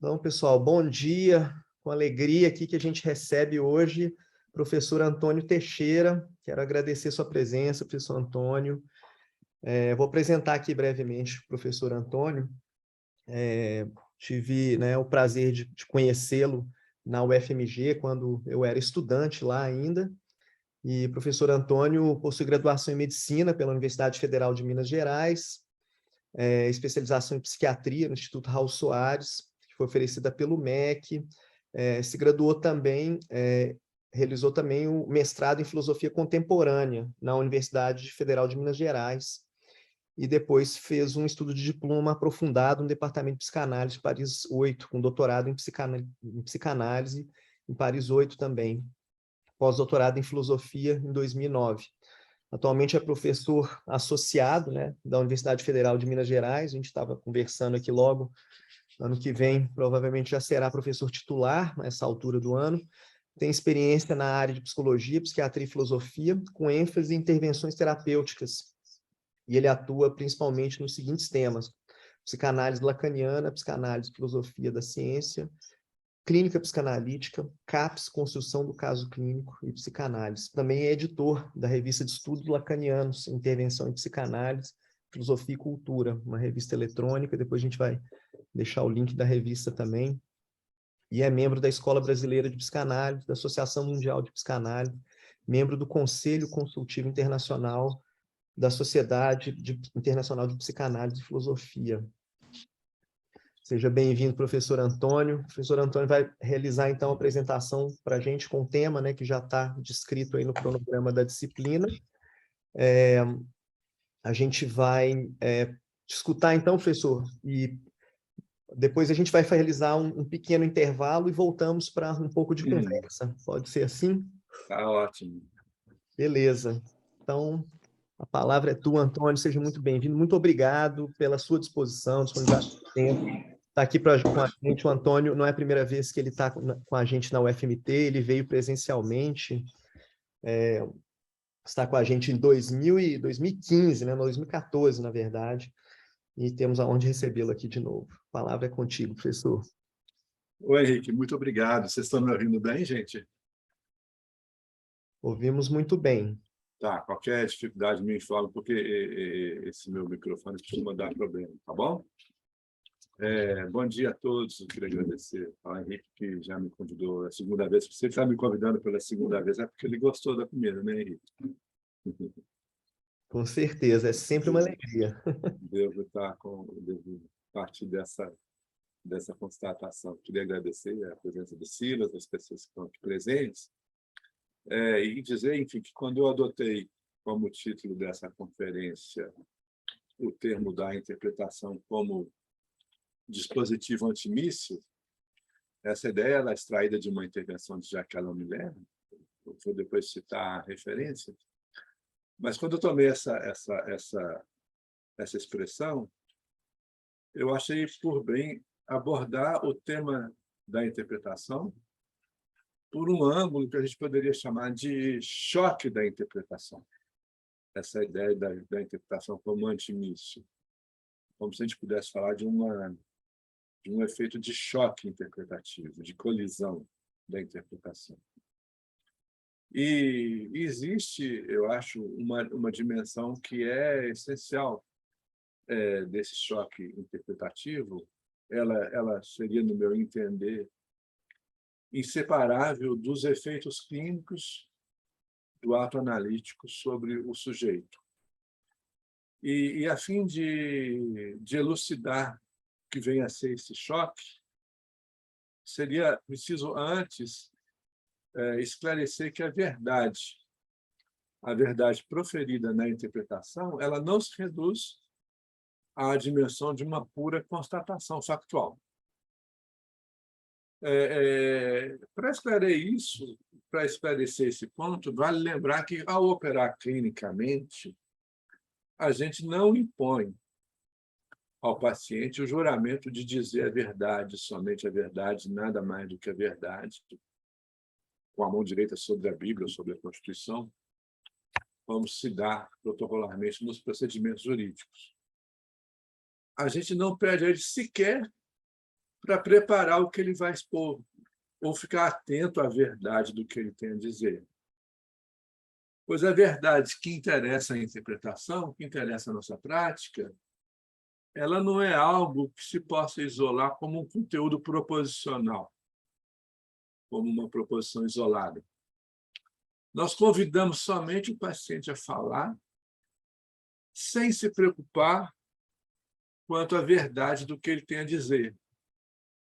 Então, pessoal, bom dia. Com alegria aqui que a gente recebe hoje o professor Antônio Teixeira. Quero agradecer sua presença, professor Antônio. Vou apresentar aqui brevemente o professor Antônio. Tive, o prazer de conhecê-lo na UFMG, quando eu era estudante lá ainda. E o professor Antônio possui graduação em Medicina pela Universidade Federal de Minas Gerais, especialização em Psiquiatria no Instituto Raul Soares, que foi oferecida pelo MEC, se graduou também, realizou também o mestrado em Filosofia Contemporânea na Universidade Federal de Minas Gerais, e depois fez um estudo de diploma aprofundado no Departamento de Psicanálise de Paris 8, com doutorado em psicanálise em Paris 8 também, pós-doutorado em Filosofia em 2009. Atualmente é professor associado, da Universidade Federal de Minas Gerais. A gente estava conversando aqui logo. Ano que vem, provavelmente já será professor titular, nessa altura do ano. Tem experiência na área de psicologia, psiquiatria e filosofia, com ênfase em intervenções terapêuticas. E ele atua principalmente nos seguintes temas: psicanálise lacaniana, psicanálise e filosofia da ciência, clínica psicanalítica, CAPS, construção do caso clínico e psicanálise. Também é editor da revista de estudos lacanianos, intervenção em psicanálise, filosofia e cultura, uma revista eletrônica. Depois a gente vai deixar o link da revista também. E é membro da Escola Brasileira de Psicanálise, da Associação Mundial de Psicanálise, membro do Conselho Consultivo Internacional da Sociedade Internacional de Psicanálise e Filosofia. Seja bem-vindo, professor Antônio. O professor Antônio vai realizar, então, a apresentação para a gente com o tema, que já está descrito aí no cronograma da disciplina. A gente vai escutar, então, professor, e depois a gente vai realizar um pequeno intervalo e voltamos para um pouco de conversa. Pode ser assim? Tá ótimo. Beleza. Então, a palavra é tua, Antônio. Seja muito bem-vindo. Muito obrigado pela sua disposição, disponibilidade do tempo. Está aqui com a gente. O Antônio não é a primeira vez que ele está com a gente na UFMT, ele veio presencialmente, está com a gente em 2015, 2014, na verdade, e temos a honra de recebê-lo aqui de novo. A palavra é contigo, professor. Oi, Henrique, muito obrigado. Vocês estão me ouvindo bem, gente? Ouvimos muito bem. Tá, qualquer dificuldade me informe, porque esse meu microfone costuma dar problema, tá bom? Bom dia a todos. Eu queria agradecer ao Henrique, que já me convidou a segunda vez. Se você está me convidando pela segunda vez, é porque ele gostou da comida, né, Henrique? Com certeza, é sempre uma alegria. Devo partir dessa constatação. Queria agradecer a presença do Silas, das pessoas que estão aqui presentes, e dizer, enfim, que quando eu adotei como título dessa conferência o termo da interpretação como dispositivo antimíssil, essa ideia ela é extraída de uma intervenção de Jacques Alain Miller, eu vou depois citar a referência, mas quando eu tomei essa expressão, eu achei por bem abordar o tema da interpretação por um ângulo que a gente poderia chamar de choque da interpretação. Essa ideia da interpretação como antimíssil. Como se a gente pudesse falar de um efeito de choque interpretativo, de colisão da interpretação. E existe, eu acho, uma dimensão que é essencial desse choque interpretativo. Ela seria, no meu entender, inseparável dos efeitos clínicos do ato analítico sobre o sujeito. E a fim de elucidar o que vem a ser esse choque, seria preciso antes esclarecer que a verdade proferida na interpretação, ela não se reduz à dimensão de uma pura constatação factual. Para esclarecer esse ponto, vale lembrar que, ao operar clinicamente, a gente não impõe ao paciente o juramento de dizer a verdade, somente a verdade, nada mais do que a verdade, com a mão direita sobre a Bíblia, sobre a Constituição, como se dá protocolarmente nos procedimentos jurídicos. A gente não pede a ele sequer para preparar o que ele vai expor, ou ficar atento à verdade do que ele tem a dizer. Pois a verdade que interessa a interpretação, que interessa a nossa prática, ela não é algo que se possa isolar como um conteúdo proposicional, como uma proposição isolada. Nós convidamos somente o paciente a falar, sem se preocupar quanto à verdade do que ele tem a dizer,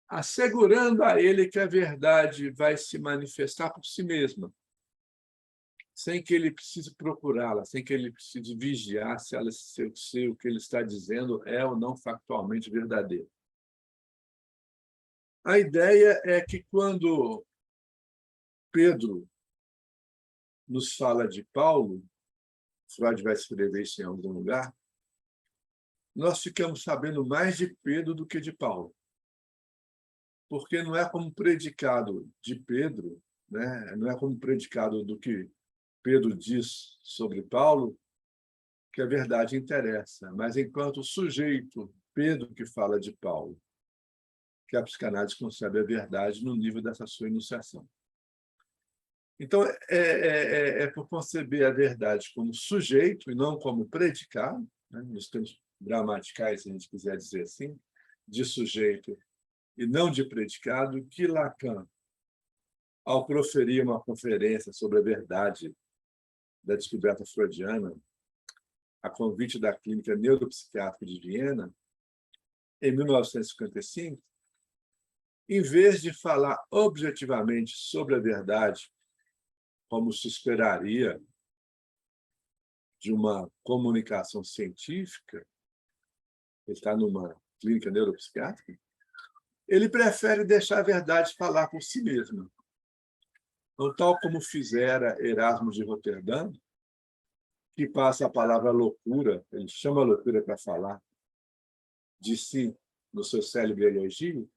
assegurando a ele que a verdade vai se manifestar por si mesma, sem que ele precise procurá-la, sem que ele precise vigiar se o que ele está dizendo é ou não factualmente verdadeiro. A ideia é que, quando Pedro nos fala de Paulo, Freud vai escrever isso em algum lugar, nós ficamos sabendo mais de Pedro do que de Paulo. Porque não é como predicado de Pedro, né? Não é como predicado do que Pedro diz sobre Paulo que a verdade interessa, mas enquanto sujeito, Pedro que fala de Paulo, que a psicanálise concebe a verdade no nível dessa sua enunciação. Então, é por conceber a verdade como sujeito e não como predicado, né? Nos termos gramaticais, se a gente quiser dizer assim, de sujeito e não de predicado, que Lacan, ao proferir uma conferência sobre a verdade da descoberta freudiana, a convite da Clínica Neuropsiquiátrica de Viena, em 1955, em vez de falar objetivamente sobre a verdade, como se esperaria de uma comunicação científica, ele está numa clínica neuropsiquiátrica, ele prefere deixar a verdade falar por si mesma. Então, tal como fizera Erasmo de Roterdã, que passa a palavra loucura, ele chama a loucura para falar de si no seu célebre elogio,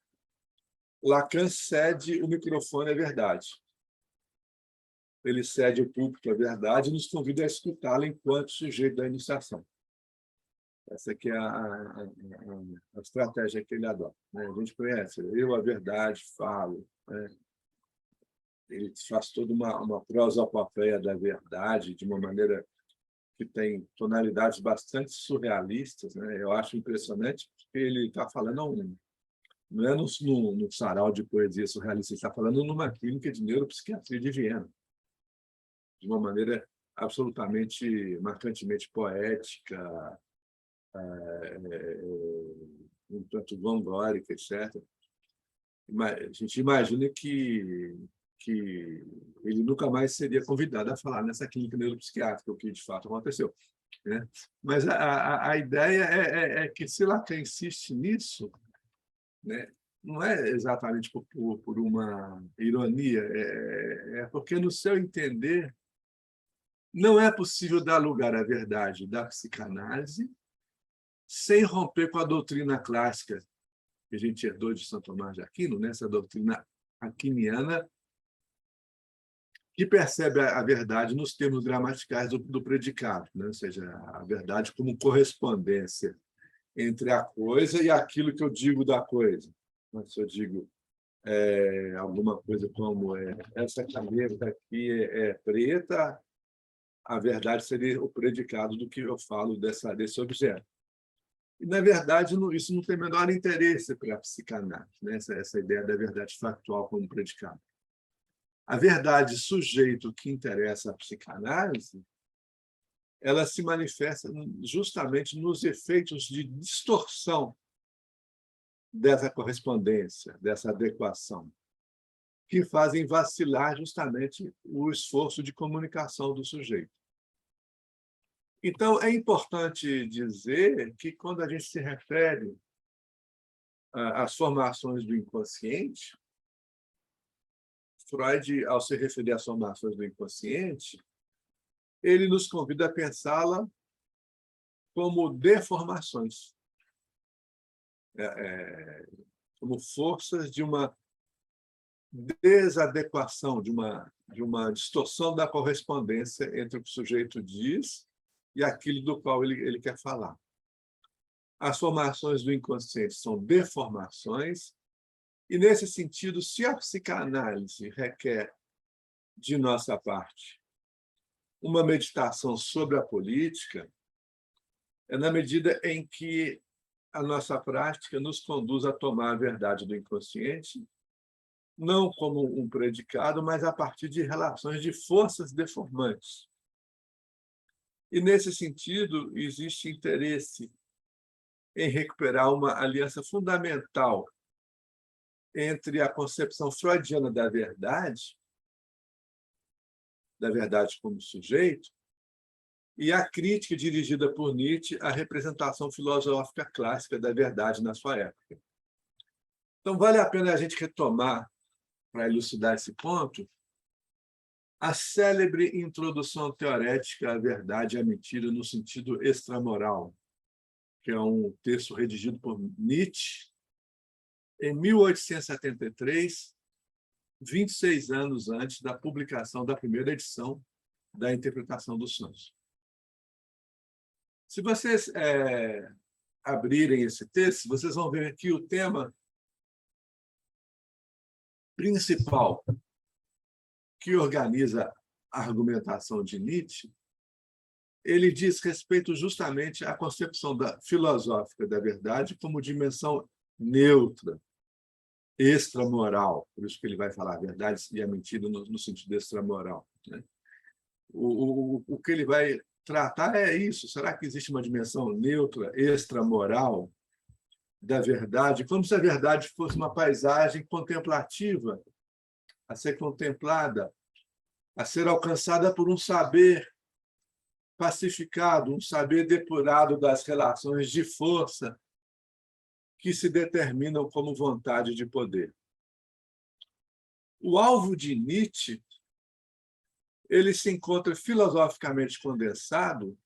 Lacan cede o microfone à verdade. Ele cede o púlpito à verdade e nos convida a escutá-la enquanto sujeito da iniciação. Essa aqui é a estratégia que ele adota, né? A gente conhece, eu a verdade falo, né? Ele faz toda uma prosopopeia da verdade de uma maneira que tem tonalidades bastante surrealistas, né? Eu acho impressionante porque ele está falando, não é no sarau de poesia surrealista, ele está falando numa clínica de neuropsiquiatria de Viena, de uma maneira absolutamente, marcantemente poética, um tanto vangórica, etc. A gente imagina que ele nunca mais seria convidado a falar nessa clínica neuropsiquiátrica, o que de fato aconteceu, né? Mas a ideia é que, se Lacan insiste nisso, né, não é exatamente por uma ironia, é porque, no seu entender, não é possível dar lugar à verdade da psicanálise sem romper com a doutrina clássica que a gente herdou de São Tomás de Aquino, né? Essa doutrina aquiniana, que percebe a verdade nos termos gramaticais do predicado, né? Ou seja, a verdade como correspondência entre a coisa e aquilo que eu digo da coisa. Se eu digo alguma coisa como essa caneta aqui é preta, a verdade seria o predicado do que eu falo desse objeto. E, na verdade, isso não tem o menor interesse para a psicanálise, né? Essa ideia da verdade factual como predicado. A verdade sujeito que interessa à psicanálise, ela se manifesta justamente nos efeitos de distorção dessa correspondência, dessa adequação, que fazem vacilar justamente o esforço de comunicação do sujeito. Então, é importante dizer que, quando a gente se refere às formações do inconsciente, Freud, ao se referir às formações do inconsciente, ele nos convida a pensá-la como deformações, como forças de uma desadequação, de uma distorção da correspondência entre o que o sujeito diz e aquilo do qual ele quer falar. As formações do inconsciente são deformações E, nesse sentido, se a psicanálise requer, de nossa parte, uma meditação sobre a política, é na medida em que a nossa prática nos conduz a tomar a verdade do inconsciente, não como um predicado, mas a partir de relações de forças deformantes. E, nesse sentido, existe interesse em recuperar uma aliança fundamental entre a concepção freudiana da verdade como sujeito, e a crítica dirigida por Nietzsche à representação filosófica clássica da verdade na sua época. Então, vale a pena a gente retomar, para elucidar esse ponto, a célebre introdução teorética à verdade e à mentira no sentido extramoral, que é um texto redigido por Nietzsche em 1873, 26 anos antes da publicação da primeira edição da Interpretação dos Sonhos. Se vocês abrirem esse texto, vocês vão ver que o tema principal que organiza a argumentação de Nietzsche, ele diz respeito justamente à concepção filosófica da verdade como dimensão neutra, extramoral, por isso que ele vai falar a verdade e a mentira no sentido extramoral, né? O que ele vai tratar é isso. Será que existe uma dimensão neutra, extramoral da verdade, como se a verdade fosse uma paisagem contemplativa, a ser contemplada, a ser alcançada por um saber pacificado, um saber depurado das relações de força que se determinam como vontade de poder. O alvo de Nietzsche, ele se encontra filosoficamente condensado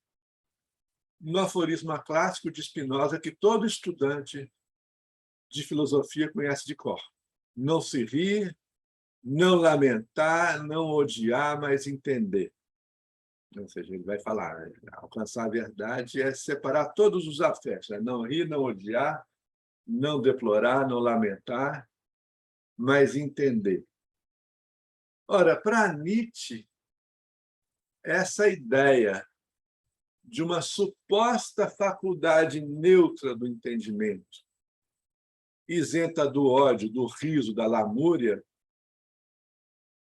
no aforisma clássico de Spinoza que todo estudante de filosofia conhece de cor: não se rir, não lamentar, não odiar, mas entender. Ou seja, ele vai falar, alcançar a verdade é separar todos os afetos, né? Não rir, não odiar, não deplorar, não lamentar, mas entender. Ora, para Nietzsche, essa ideia de uma suposta faculdade neutra do entendimento, isenta do ódio, do riso, da lamúria,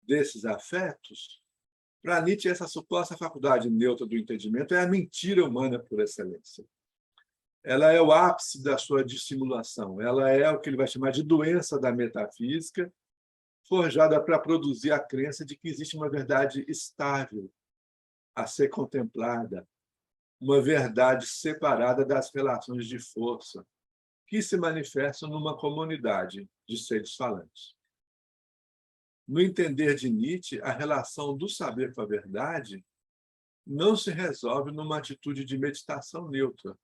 desses afetos, para Nietzsche, essa suposta faculdade neutra do entendimento é a mentira humana por excelência. Ela é o ápice da sua dissimulação, ela é o que ele vai chamar de doença da metafísica, forjada para produzir a crença de que existe uma verdade estável a ser contemplada, uma verdade separada das relações de força, que se manifestam numa comunidade de seres falantes. No entender de Nietzsche, a relação do saber com a verdade não se resolve numa atitude de meditação neutra.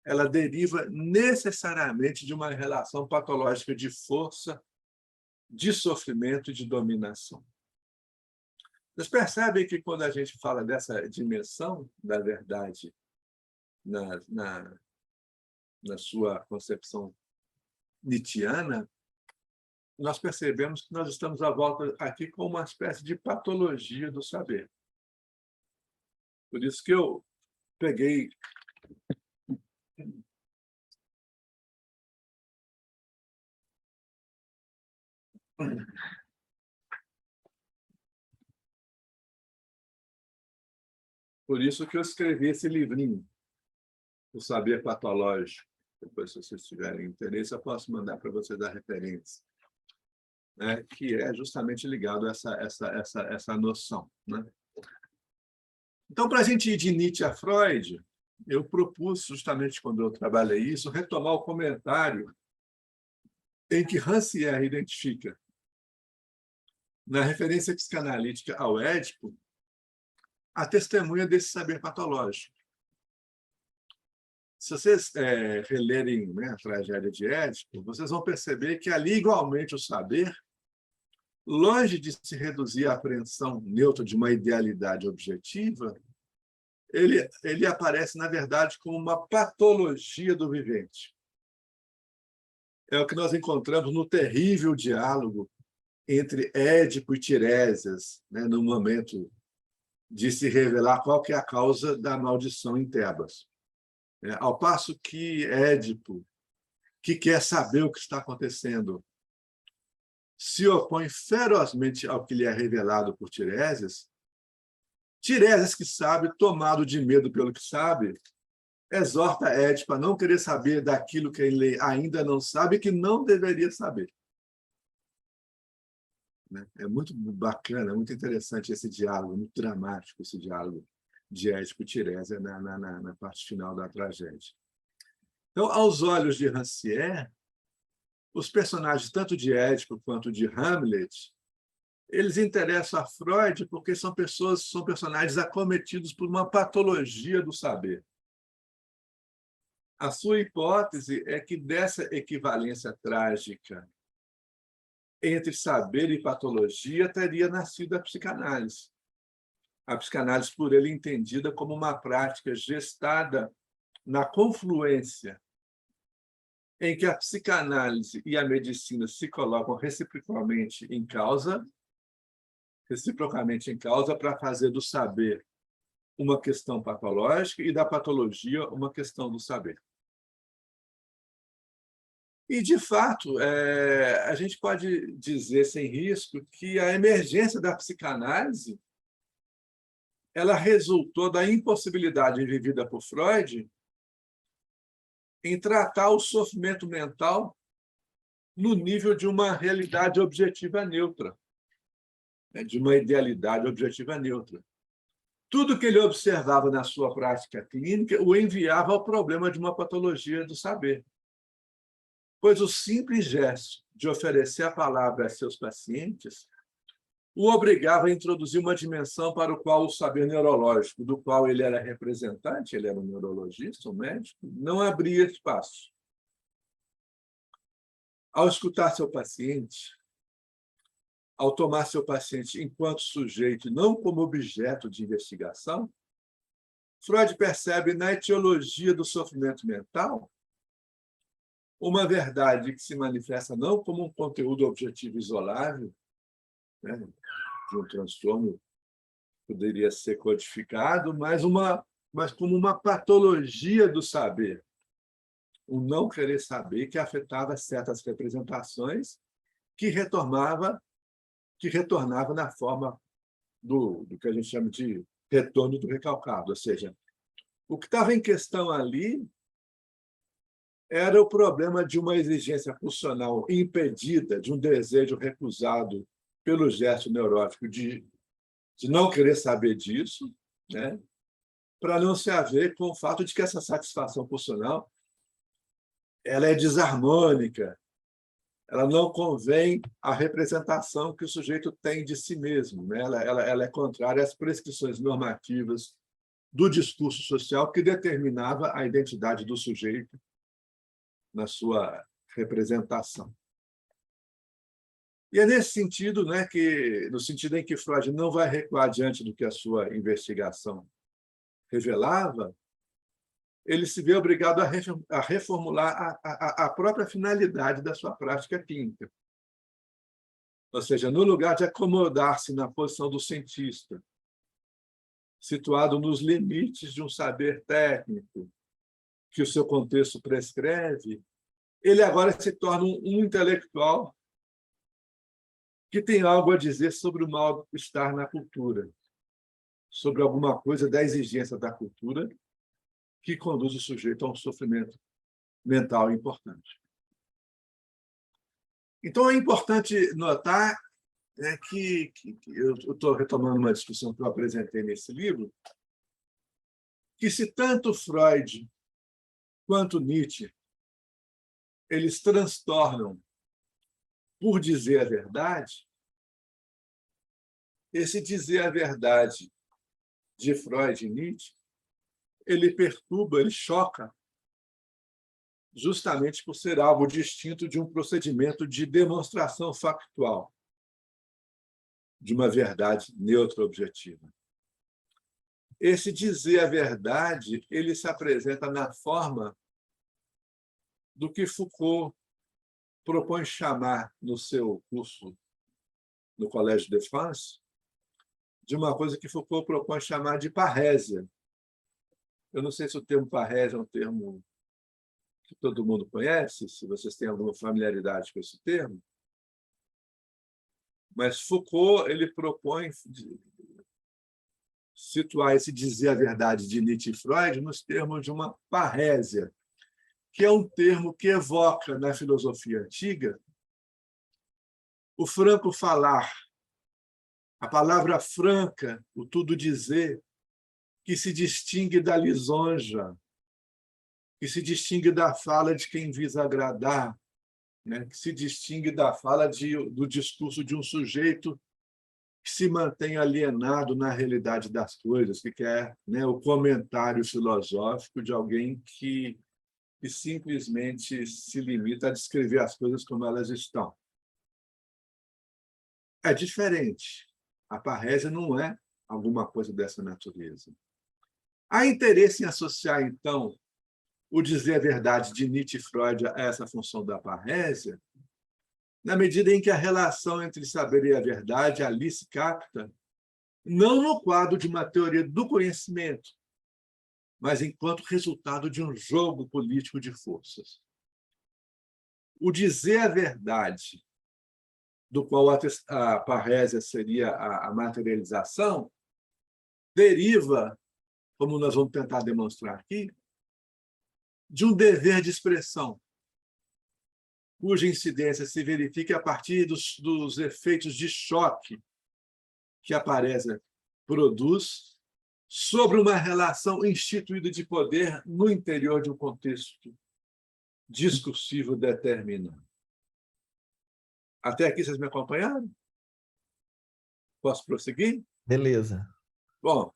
Ela deriva necessariamente de uma relação patológica de força, de sofrimento e de dominação. Vocês percebem que, quando a gente fala dessa dimensão da verdade na sua concepção nietzschiana, nós percebemos que nós estamos à volta aqui com uma espécie de patologia do saber. Por isso que eu peguei por isso que eu escrevi esse livrinho, O Saber Patológico. Depois, se vocês tiverem interesse, eu posso mandar para vocês a referência, né? Que é justamente ligado a essa noção, né? Então, para a gente ir de Nietzsche a Freud, eu propus, justamente quando eu trabalhei isso, retomar o comentário em que Rancière identifica, na referência psicanalítica ao Édipo, a testemunha desse saber patológico. Se vocês relerem, né, a tragédia de Édipo, vocês vão perceber que ali, igualmente, o saber, longe de se reduzir à apreensão neutra de uma idealidade objetiva, ele aparece, na verdade, como uma patologia do vivente. é o que nós encontramos no terrível diálogo entre Édipo e Tiresias, né, no momento de se revelar qual que é a causa da maldição em Tebas. Ao passo que Édipo, que quer saber o que está acontecendo, se opõe ferozmente ao que lhe é revelado por Tiresias, Tiresias, que sabe, tomado de medo pelo que sabe, exorta Édipo a não querer saber daquilo que ele ainda não sabe e que não deveria saber. É muito bacana, muito interessante esse diálogo, muito dramático esse diálogo de Édipo e Tirésia na parte final da tragédia. Então, aos olhos de Rancière, os personagens, tanto de Édipo quanto de Hamlet, eles interessam a Freud porque são personagens acometidos por uma patologia do saber. A sua hipótese é que dessa equivalência trágica entre saber e patologia teria nascido a psicanálise. A psicanálise, por ele, entendida como uma prática gestada na confluência em que a psicanálise e a medicina se colocam reciprocamente em causa para fazer do saber uma questão patológica e da patologia uma questão do saber. E, de fato, a gente pode dizer, sem risco, que a emergência da psicanálise ela resultou da impossibilidade vivida por Freud em tratar o sofrimento mental no nível de uma realidade objetiva neutra, de uma idealidade objetiva neutra. Tudo que ele observava na sua prática clínica o enviava ao problema de uma patologia do saber. Pois o simples gesto de oferecer a palavra a seus pacientes o obrigava a introduzir uma dimensão para o qual o saber neurológico, do qual ele era representante, ele era um neurologista, um médico, não abria espaço. Ao escutar seu paciente, ao tomar seu paciente enquanto sujeito, não como objeto de investigação, Freud percebe na etiologia do sofrimento mental uma verdade que se manifesta não como um conteúdo objetivo isolável, né, de um transtorno poderia ser codificado, mas como uma patologia do saber, o não querer saber que afetava certas representações que retornava na forma do que a gente chama de retorno do recalcado, ou seja, o que estava em questão ali era o problema de uma exigência pulsional impedida, de um desejo recusado pelo gesto neurótico de não querer saber disso, né? Para não se haver com o fato de que essa satisfação pulsional ela é desarmônica, ela não convém à representação que o sujeito tem de si mesmo, né? Ela é contrária às prescrições normativas do discurso social que determinava a identidade do sujeito na sua representação. E é nesse sentido, né, no sentido em que Freud não vai recuar diante do que a sua investigação revelava, ele se vê obrigado a reformular a própria finalidade da sua prática clínica. Ou seja, no lugar de acomodar-se na posição do cientista, situado nos limites de um saber técnico que o seu contexto prescreve, ele agora se torna um intelectual que tem algo a dizer sobre o mal-estar na cultura, sobre alguma coisa da exigência da cultura que conduz o sujeito a um sofrimento mental importante. Então, é importante notar que eu estou retomando uma discussão que eu apresentei nesse livro, que se tanto Freud quanto Nietzsche eles transtornam por dizer a verdade, esse dizer a verdade de Freud e Nietzsche, ele perturba, ele choca, justamente por ser algo distinto de um procedimento de demonstração factual de uma verdade neutra objetiva. Esse dizer a verdade, ele se apresenta na forma do que Foucault propõe chamar no seu curso no Collège de France de uma coisa que Foucault propõe chamar de parrésia. Eu não sei se o termo parrésia é um termo que todo mundo conhece, se vocês têm alguma familiaridade com esse termo, mas Foucault ele propõe situar esse dizer a verdade de Nietzsche e Freud nos termos de uma parrésia, que é um termo que evoca, na filosofia antiga, o franco falar, a palavra franca, o tudo dizer, que se distingue da lisonja, que se distingue da fala de quem visa agradar, né? Que se distingue da fala do discurso de um sujeito que se mantém alienado na realidade das coisas, que quer, né, o comentário filosófico de alguém que simplesmente se limita a descrever as coisas como elas estão. É diferente. A parrésia não é alguma coisa dessa natureza. Há interesse em associar, então, o dizer a verdade de Nietzsche e Freud a essa função da parrésia, na medida em que a relação entre saber e a verdade ali se capta, não no quadro de uma teoria do conhecimento, mas enquanto resultado de um jogo político de forças. O dizer a verdade, do qual a parrésia seria a materialização, deriva, como nós vamos tentar demonstrar aqui, de um dever de expressão, cuja incidência se verifica a partir dos efeitos de choque que a parrésia produz sobre uma relação instituída de poder no interior de um contexto discursivo determinado. Até aqui vocês me acompanharam? Posso prosseguir? Beleza. Bom,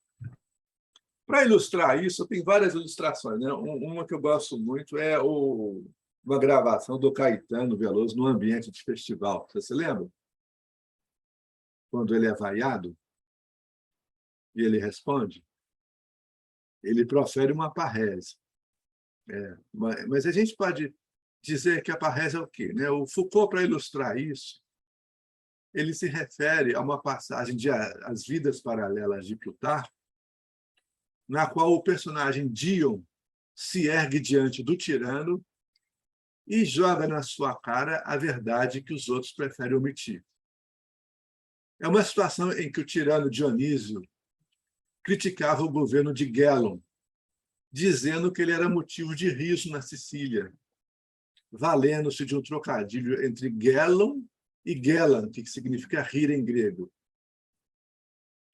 para ilustrar isso, tem várias ilustrações, né? Uma que eu gosto muito é uma gravação do Caetano Veloso no ambiente de festival. Você se lembra? Quando ele é vaiado e ele responde, ele profere uma parrésia. Mas a gente pode dizer que a parrésia é o quê? Né? O Foucault, para ilustrar isso, ele se refere a uma passagem de As Vidas Paralelas de Plutarco, na qual o personagem Dion se ergue diante do tirano e joga na sua cara a verdade que os outros preferem omitir. É uma situação em que o tirano Dionísio criticava o governo de Gelon, dizendo que ele era motivo de riso na Sicília, valendo-se de um trocadilho entre Gelon e Gelan, que significa rir em grego.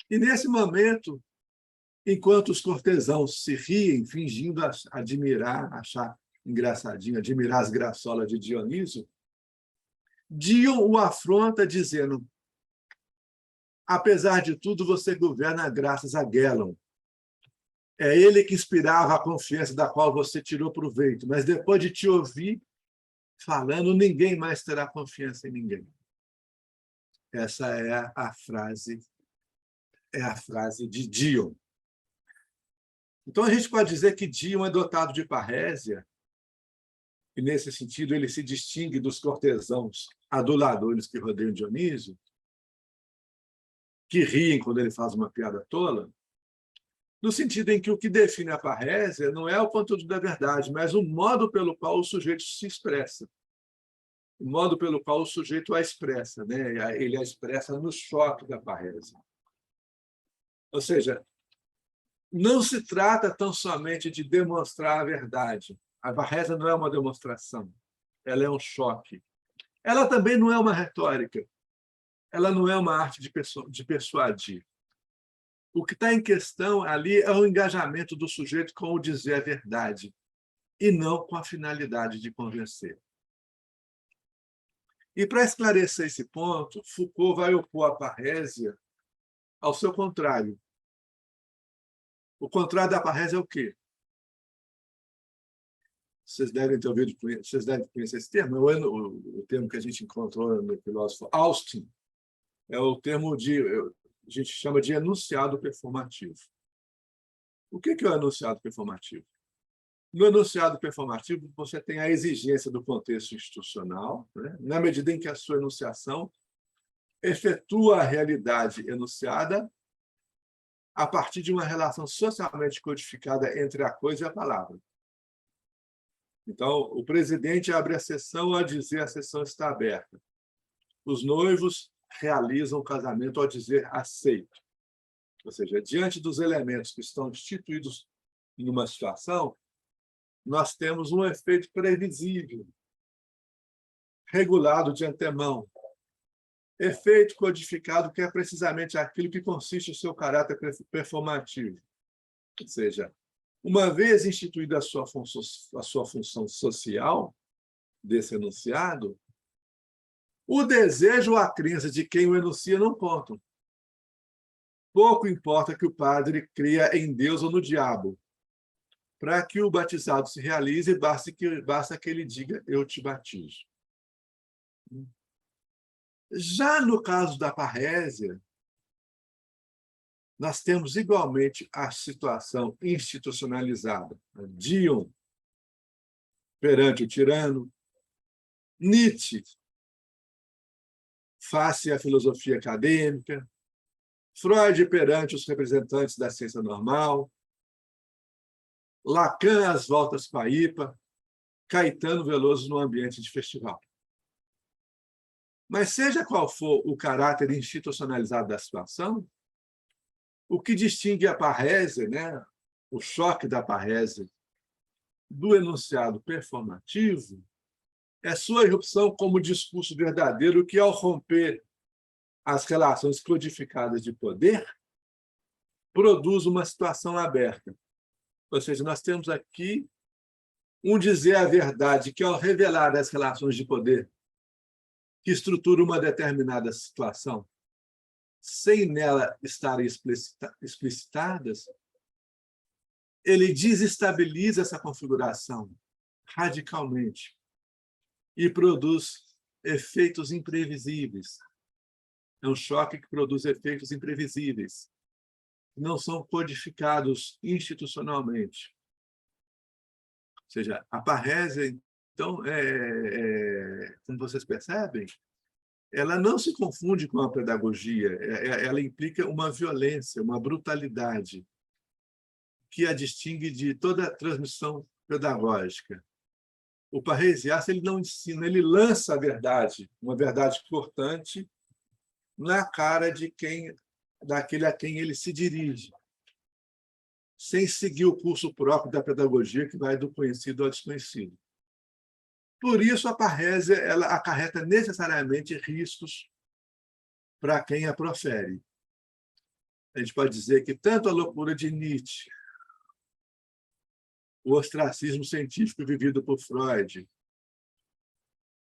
E, nesse momento, enquanto os cortesãos se riem, fingindo admirar, achar engraçadinho, admirar as graçolas de Dionísio, Dion o afronta dizendo: apesar de tudo, você governa graças a Gelon. É ele que inspirava a confiança da qual você tirou proveito, mas depois de te ouvir falando, ninguém mais terá confiança em ninguém. Essa é a frase de Dion. Então, a gente pode dizer que Dion é dotado de parrésia, e, nesse sentido, ele se distingue dos cortesãos aduladores que rodeiam Dionísio, que riem quando ele faz uma piada tola, no sentido em que o que define a parrésia não é o conteúdo da verdade, mas o modo pelo qual o sujeito se expressa, o modo pelo qual o sujeito a expressa, né? Ele a expressa no choque da parrésia. Ou seja, não se trata tão somente de demonstrar a verdade. A parrésia não é uma demonstração, ela é um choque. Ela também não é uma retórica, ela não é uma arte de persuadir. O que está em questão ali é o engajamento do sujeito com o dizer a verdade, e não com a finalidade de convencer. E, para esclarecer esse ponto, Foucault vai opor a parrésia ao seu contrário. O contrário da parrésia é o quê? Vocês devem ter ouvido, vocês devem conhecer esse termo. O termo que a gente encontrou no filósofo Austin é o termo a gente chama de enunciado performativo. O que é o enunciado performativo? No enunciado performativo, você tem a exigência do contexto institucional, né? Na medida em que a sua enunciação efetua a realidade enunciada a partir de uma relação socialmente codificada entre a coisa e a palavra. Então, o presidente abre a sessão ao dizer a sessão está aberta. Os noivos realizam o casamento ao dizer aceito. Ou seja, diante dos elementos que estão instituídos em uma situação, nós temos um efeito previsível, regulado de antemão. Efeito codificado, que é precisamente aquilo que consiste o seu caráter performativo. Ou seja, uma vez instituída a sua função social desse enunciado, o desejo ou a crença de quem o enuncia não contam. Pouco importa que o padre cria em Deus ou no diabo. Para que o batizado se realize, basta que ele diga, eu te batizo. Já no caso da parrésia, nós temos igualmente a situação institucionalizada. Dion, perante o tirano, Nietzsche, face à filosofia acadêmica, Freud perante os representantes da ciência normal, Lacan às voltas com a IPA, Caetano Veloso no ambiente de festival. Mas seja qual for o caráter institucionalizado da situação, o que distingue a parrésia, né, o choque da parrésia, do enunciado performativo, é sua irrupção como discurso verdadeiro que, ao romper as relações codificadas de poder, produz uma situação aberta. Ou seja, nós temos aqui um dizer a verdade que, ao revelar as relações de poder que estruturam uma determinada situação, sem nela estarem explicitadas, ele desestabiliza essa configuração radicalmente e produz efeitos imprevisíveis. É um choque que produz efeitos imprevisíveis, que não são codificados institucionalmente. Ou seja, a parrésia, então, como vocês percebem, ela não se confunde com a pedagogia, ela implica uma violência, uma brutalidade que a distingue de toda a transmissão pedagógica. O parresiasta, ele não ensina, ele lança a verdade, uma verdade cortante, na cara daquele a quem ele se dirige, sem seguir o curso próprio da pedagogia, que vai do conhecido ao desconhecido. Por isso, a parrésia ela acarreta necessariamente riscos para quem a profere. A gente pode dizer que tanto a loucura de Nietzsche, o ostracismo científico vivido por Freud,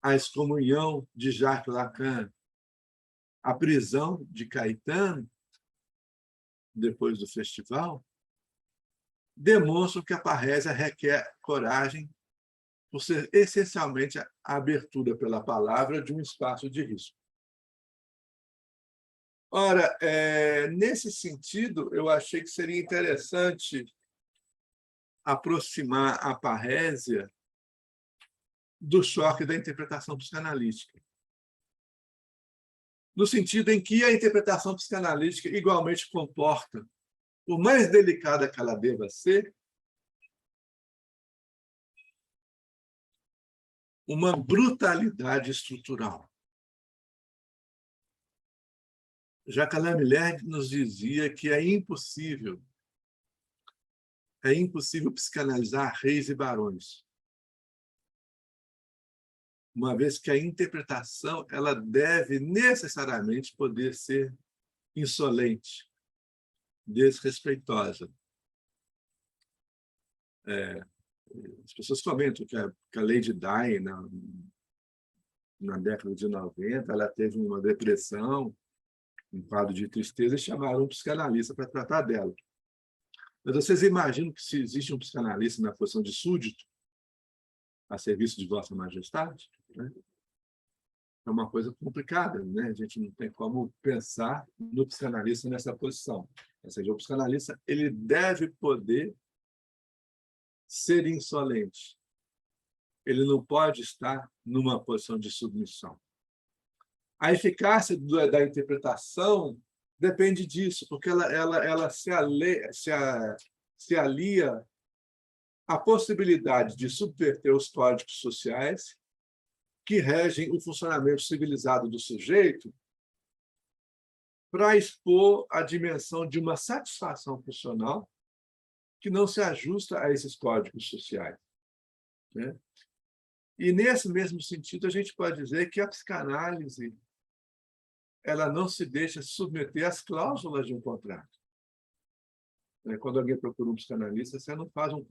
a excomunhão de Jacques Lacan, a prisão de Caetano, depois do festival, demonstram que a parrésia requer coragem por ser essencialmente a abertura pela palavra de um espaço de risco. Ora, nesse sentido, eu achei que seria interessante aproximar a parrésia do choque da interpretação psicanalítica. No sentido em que a interpretação psicanalítica igualmente comporta, por mais delicada que ela deva ser, uma brutalidade estrutural. Jacques Alain Miller nos dizia que é impossível psicanalizar reis e barões, uma vez que a interpretação ela deve necessariamente poder ser insolente, desrespeitosa. As pessoas comentam que a Lady Di, na década de 90, ela teve uma depressão, um quadro de tristeza, e chamaram um psicanalista para tratar dela. Mas vocês imaginam que se existe um psicanalista na posição de súdito, a serviço de Vossa Majestade, né? É uma coisa complicada, né? A gente não tem como pensar no psicanalista nessa posição. Ou seja, o psicanalista ele deve poder ser insolente. Ele não pode estar numa posição de submissão. A eficácia da interpretação depende disso, porque ela se alia à possibilidade de subverter os códigos sociais que regem o funcionamento civilizado do sujeito para expor a dimensão de uma satisfação funcional que não se ajusta a esses códigos sociais, né? E, nesse mesmo sentido, a gente pode dizer que a psicanálise ela não se deixa submeter às cláusulas de um contrato. Quando alguém procura um psicanalista, você não faz um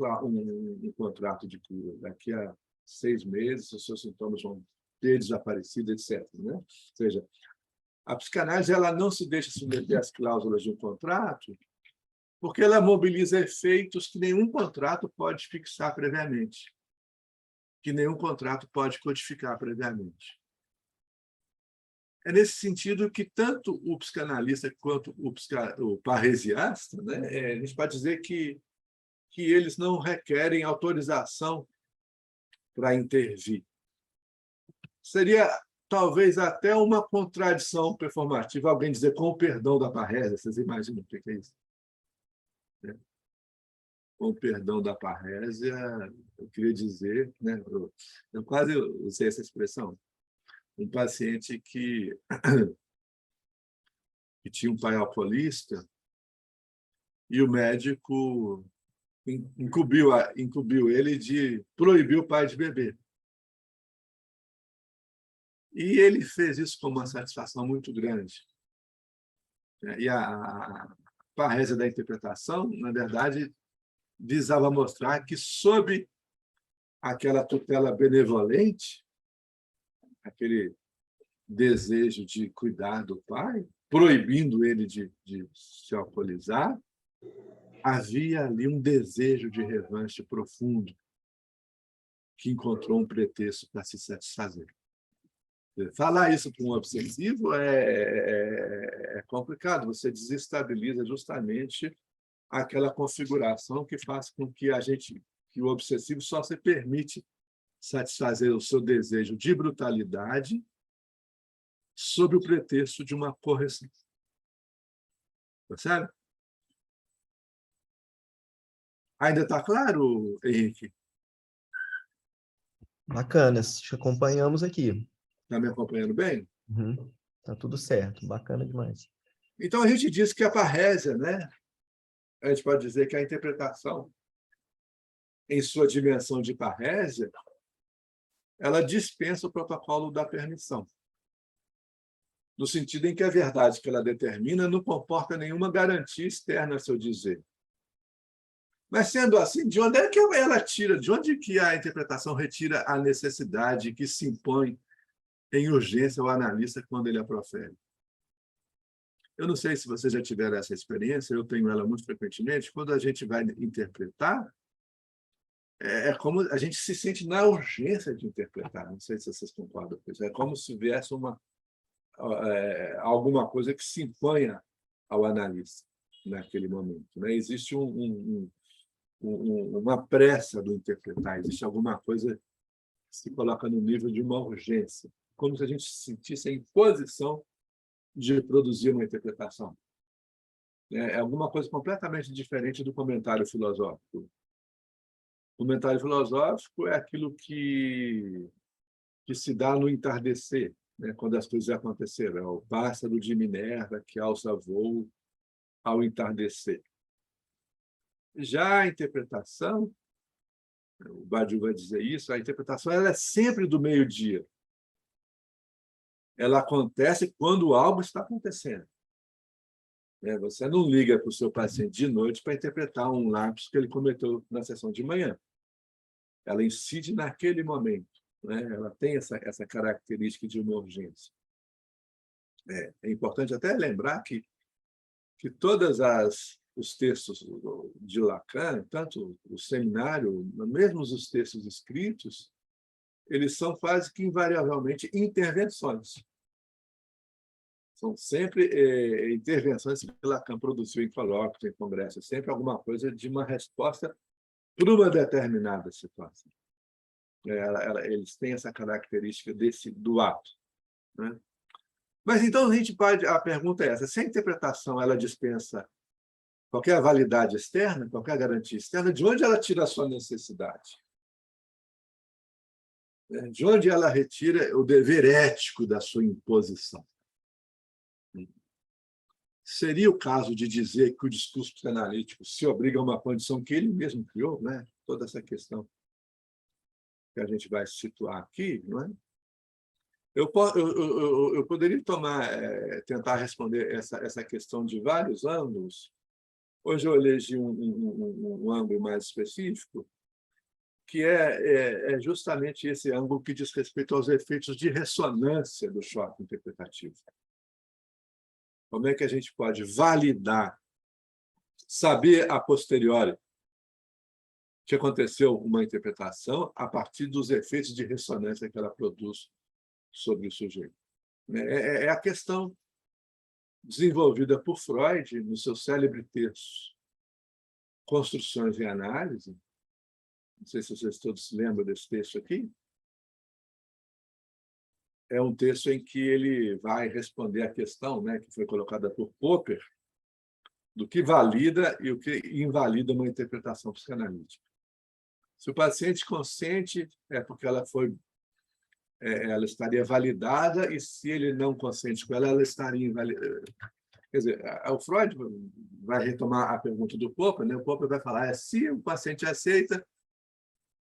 contrato de cura. Daqui a 6 meses, os seus sintomas vão ter desaparecido, etc., né? Ou seja, a psicanálise ela não se deixa submeter às cláusulas de um contrato porque ela mobiliza efeitos que nenhum contrato pode fixar previamente, que nenhum contrato pode codificar previamente. É nesse sentido que tanto o psicanalista quanto o parresiasta, né, a gente pode dizer que eles não requerem autorização para intervir. Seria talvez até uma contradição performativa alguém dizer com o perdão da parrésia. Vocês imaginam o que é isso? Com o perdão da parrésia, eu queria dizer, né, eu quase usei essa expressão, um paciente que tinha um pai alcoolista e o médico incumbiu ele de proibir o pai de beber. E ele fez isso com uma satisfação muito grande. E a parrésia da interpretação, na verdade, visava mostrar que, sob aquela tutela benevolente, aquele desejo de cuidar do pai, proibindo ele de se alcoolizar, havia ali um desejo de revanche profundo que encontrou um pretexto para se satisfazer. Falar isso para um obsessivo é complicado. Você desestabiliza justamente aquela configuração que faz com que o obsessivo só se permite satisfazer o seu desejo de brutalidade sob o pretexto de uma correção. Percebe? Ainda está claro, Henrique? Bacana, te acompanhamos aqui. Está me acompanhando bem? Uhum. Tá tudo certo, bacana demais. Então, a gente diz que a parrésia, né? A gente pode dizer que a interpretação, em sua dimensão de parrésia, ela dispensa o protocolo da permissão, no sentido em que a verdade que ela determina não comporta nenhuma garantia externa a seu dizer. Mas, sendo assim, de onde é que ela tira, de onde que a interpretação retira a necessidade que se impõe em urgência ao analista quando ele a profere? Eu não sei se vocês já tiveram essa experiência, eu tenho ela muito frequentemente. Quando a gente vai interpretar, é como a gente se sente na urgência de interpretar. Não sei se vocês concordam com isso. É como se viesse alguma coisa que se imponha ao analista naquele momento, né? Existe uma pressa do interpretar, existe alguma coisa que se coloca no nível de uma urgência, como se a gente se sentisse em posição de produzir uma interpretação. É alguma coisa completamente diferente do comentário filosófico. O comentário filosófico é aquilo que se dá no entardecer, né, quando as coisas aconteceram. É o pássaro de Minerva que alça voo ao entardecer. Já a interpretação, o Badiou vai dizer isso, a interpretação ela é sempre do meio-dia. Ela acontece quando algo está acontecendo. Você não liga para o seu paciente de noite para interpretar um lapso que ele cometeu na sessão de manhã. Ela incide naquele momento, né? Ela tem essa característica de uma urgência. É importante até lembrar que todos os textos de Lacan, tanto o seminário, mesmo os textos escritos, eles são quase que invariavelmente intervenções. São sempre intervenções que Lacan produziu em colóquios, em congressos, sempre alguma coisa de uma resposta por uma determinada situação. Eles têm essa característica do ato, né? Mas então a pergunta é essa: se a interpretação ela dispensa qualquer validade externa, qualquer garantia externa, de onde ela tira a sua necessidade? De onde ela retira o dever ético da sua imposição? Seria o caso de dizer que o discurso psicanalítico se obriga a uma condição que ele mesmo criou, né? Toda essa questão que a gente vai situar aqui, não é? Eu poderia tentar responder essa questão de vários ângulos. Hoje eu elegi um ângulo mais específico, que é justamente esse ângulo que diz respeito aos efeitos de ressonância do choque interpretativo. Como é que a gente pode validar, saber a posteriori que aconteceu uma interpretação a partir dos efeitos de ressonância que ela produz sobre o sujeito? É a questão desenvolvida por Freud no seu célebre texto Construções e Análise. Não sei se vocês todos se lembram desse texto aqui. É um texto em que ele vai responder a questão, né, que foi colocada por Popper, do que valida e o que invalida uma interpretação psicanalítica. Se o paciente consente, é porque ela estaria validada, e se ele não consente com ela, ela estaria invalidada. Quer dizer, o Freud vai retomar a pergunta do Popper, né? O Popper vai falar: se o paciente aceita,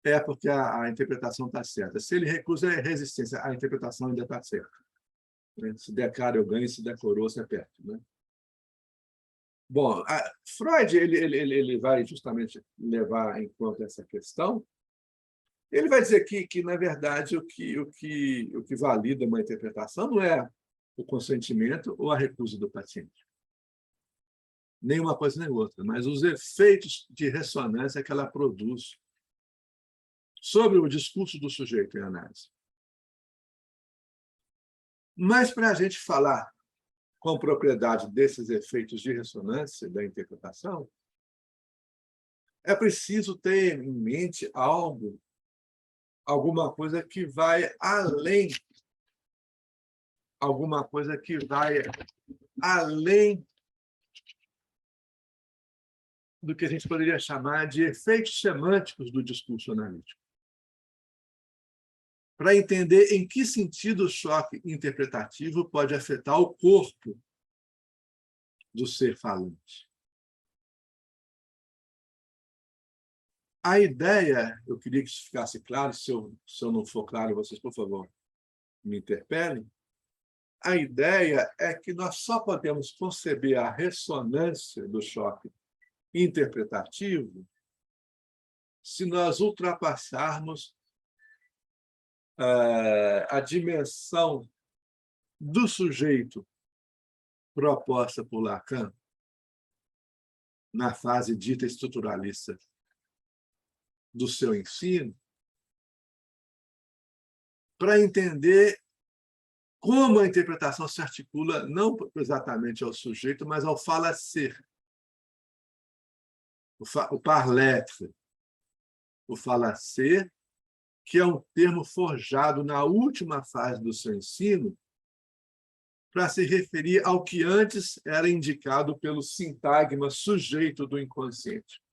é porque a interpretação está certa. Se ele recusa, é resistência, a interpretação ainda está certa. Se der cara, eu ganho; se der coroa, você perde, né? Bom, Freud ele vai justamente levar em conta essa questão. Ele vai dizer que na verdade, o que valida uma interpretação não é o consentimento ou a recusa do paciente. Nem uma coisa nem outra, mas os efeitos de ressonância que ela produz sobre o discurso do sujeito em análise. Mas, para a gente falar com propriedade desses efeitos de ressonância da interpretação, é preciso ter em mente alguma coisa que vai além do que a gente poderia chamar de efeitos semânticos do discurso analítico. Para entender em que sentido o choque interpretativo pode afetar o corpo do ser falante. A ideia, eu queria que isso ficasse claro; se eu não for claro, vocês, por favor, me interpelem. A ideia é que nós só podemos conceber a ressonância do choque interpretativo se nós ultrapassarmos a dimensão do sujeito proposta por Lacan na fase dita estruturalista do seu ensino, para entender como a interpretação se articula não exatamente ao sujeito, mas ao falacer, o parler, o falacer, que é um termo forjado na última fase do seu ensino para se referir ao que antes era indicado pelo sintagma sujeito do inconsciente.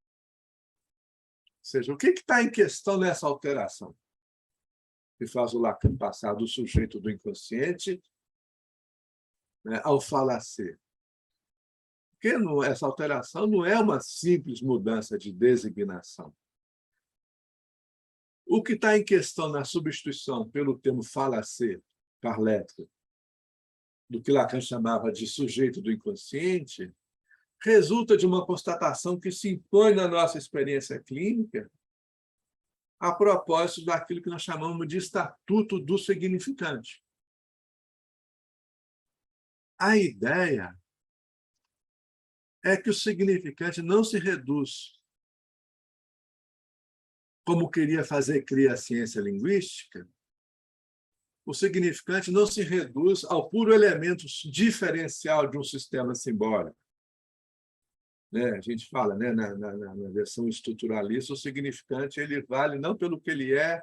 Ou seja, o que está em questão nessa alteração que faz o Lacan passar do sujeito do inconsciente, né, ao falacer? Porque essa alteração não é uma simples mudança de designação. O que está em questão na substituição pelo termo falacer, parler, do que Lacan chamava de sujeito do inconsciente, resulta de uma constatação que se impõe na nossa experiência clínica a propósito daquilo que nós chamamos de estatuto do significante. A ideia é que o significante não se reduz, como queria fazer crer a ciência linguística. O significante não se reduz ao puro elemento diferencial de um sistema simbólico. né? A gente fala, né, na versão estruturalista, o significante ele vale não pelo que ele é,